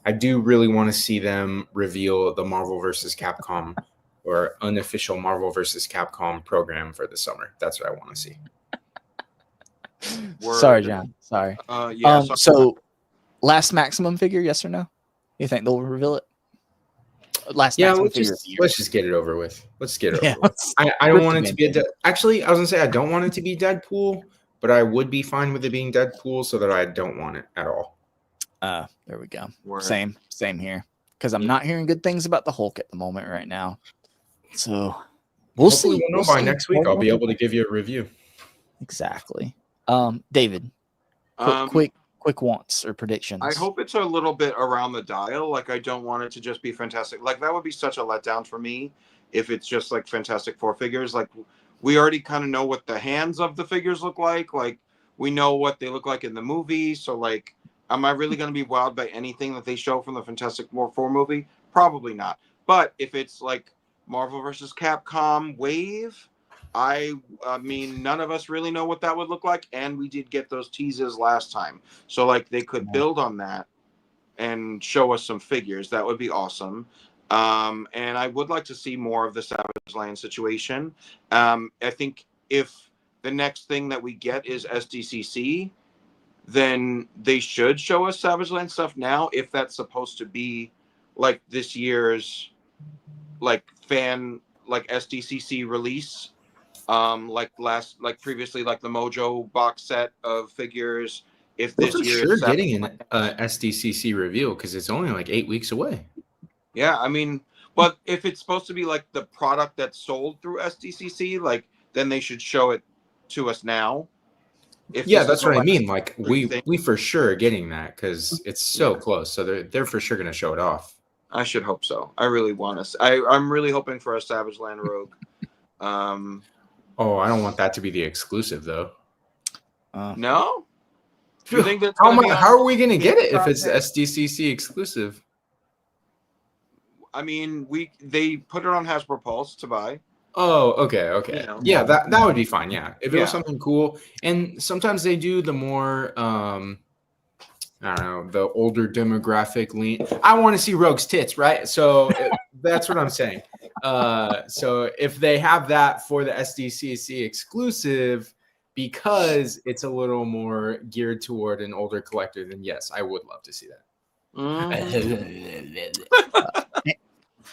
I do really want to see them reveal the Marvel vs. Capcom or unofficial Marvel vs. Capcom program for the summer. That's what I want to see. Sorry, John. Sorry. Yeah. So, last maximum figure, yes or no? You think they'll reveal it? Last maximum figure. Let's just get it over with. Let's get it Yeah, over with. I don't want it to be actually, I was gonna say I don't want it to be Deadpool, but I would be fine with it being Deadpool, so that I don't want it at all. There we go. Word. Same here. Because I'm not hearing good things about the Hulk at the moment right now. So we'll Hopefully see. we'll know by next week. I'll be able to give you a review. Exactly. David, quick wants or predictions. I hope it's a little bit around the dial. Like, I don't want it to just be Fantastic. Like, that would be such a letdown for me if it's just like Fantastic Four figures. Like, we already kind of know what the hands of the figures look like. Like, we know what they look like in the movie. So, like, am I really going to be wowed by anything that they show from the Fantastic Four movie? Probably not. But if it's like Marvel vs. Capcom Wave, I mean, none of us really know what that would look like, and we did get those teases last time. So, like, they could build on that and show us some figures. That would be awesome. And I would like to see more of the Savage Land situation. I think if the next thing that we get is SDCC, then they should show us Savage Land stuff now, if that's supposed to be like this year's like fan like SDCC release. Previously, like the Mojo box set of figures. If We're this for year sure is getting an SDCC reveal because it's only like 8 weeks away. Yeah, I mean, but if it's supposed to be like the product that's sold through SDCC, like then they should show it to us now. Yeah, that's what I mean. Like we for sure are getting that because it's so close. So they're for sure gonna show it off. I should hope so. I really want to. I'm really hoping for a Savage Land Rogue. Oh, I don't want that to be the exclusive though. No. Do you think that's how are we gonna get it if it's SDCC exclusive? I mean, they put it on Hasbro Pulse to buy. Oh, okay. You know. Yeah, that would be fine. Yeah, if it was something cool. And sometimes they do the more I don't know, the older demographic lean. I want to see Rogue's tits, right? So that's what I'm saying. So if they have that for the SDCC exclusive, because it's a little more geared toward an older collector, then yes, I would love to see that.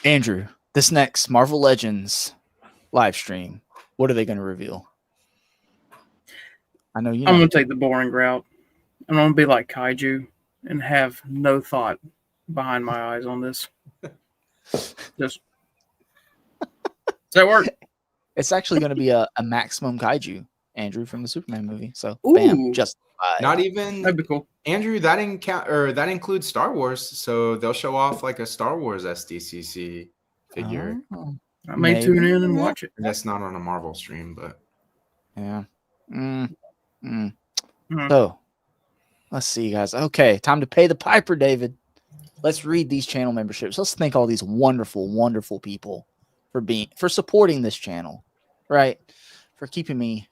Andrew, this next Marvel Legends live stream, what are they going to reveal? I know you know. I'm going to take the boring route. I'm going to be like Kaiju and have no thought behind my eyes on this. Just does that work? It's actually going to be a maximum Kaiju, Andrew, from the Superman movie. So, Ooh. bam, just not even that'd be cool. Andrew, that includes Star Wars, so they'll show off like a Star Wars SDCC figure. I may tune in and watch it. That's not on a Marvel stream, but yeah. So, let's see, guys. Okay, time to pay the piper, David. Let's read these channel memberships. Let's thank all these wonderful, wonderful people for supporting this channel, right? For keeping me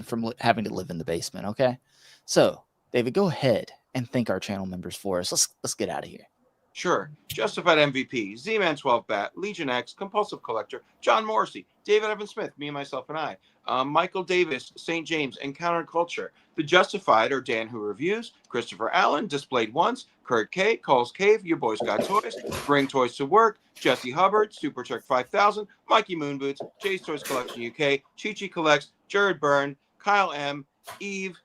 from having to live in the basement. Okay, so David, go ahead and thank our channel members for us. Let's get out of here. Sure. Justified MVP, Z-Man 12 Bat, Legion X, Compulsive Collector, John Morrissey, David Evan Smith, me and myself and I, Michael Davis, St. James, Encounter Culture, The Justified, or Dan Who Reviews, Christopher Allen, Displayed Once, Kurt K, Cole's Cave, Your Boys Got Toys, Bring Toys to Work, Jesse Hubbard, Super Truck 5000, Mikey Moonboots, Jay's Toys Collection UK, Chi-Chi Collects, Jared Byrne, Kyle M, Eve,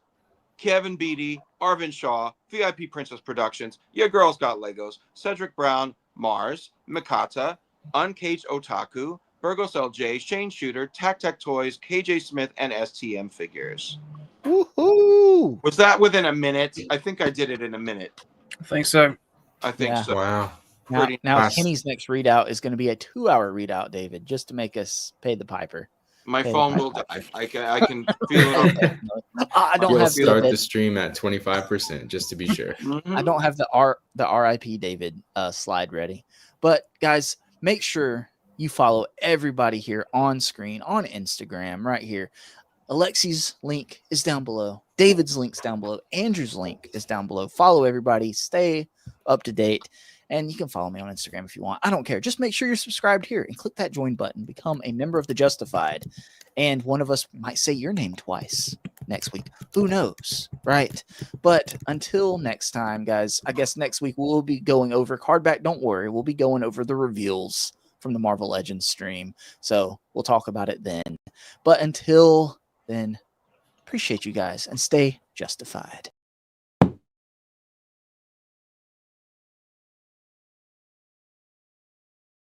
Kevin Beatty, Arvin Shaw, VIP Princess Productions, Your Girls Got Legos, Cedric Brown, Mars, Mikata, Uncaged Otaku, Burgos LJ, Shane Shooter, Tac Tac Toys, KJ Smith, and STM Figures. Woohoo! Was that within a minute? I think I did it in a minute. I think so. I think Yeah. so. Wow. Pretty Now nice. Kenny's next readout is going to be a 2-hour readout, David, just to make us pay the piper. My Pay the phone piper. will die. I can feel it. I don't We'll have start the the stream at 25% just to be sure. Mhm. I don't have the RIP David slide ready. But guys, make sure you follow everybody here on screen on Instagram right here. Alexi's link is down below. David's link's down below. Andrew's link is down below. Follow everybody. Stay up to date. And you can follow me on Instagram if you want. I don't care. Just make sure you're subscribed here and click that join button. Become a member of the Justified. And one of us might say your name twice next week. Who knows, right? But until next time, guys, I guess next week we'll be going over Cardback. Don't worry. We'll be going over the reveals from the Marvel Legends stream. So we'll talk about it then. But until then, appreciate you guys and stay justified.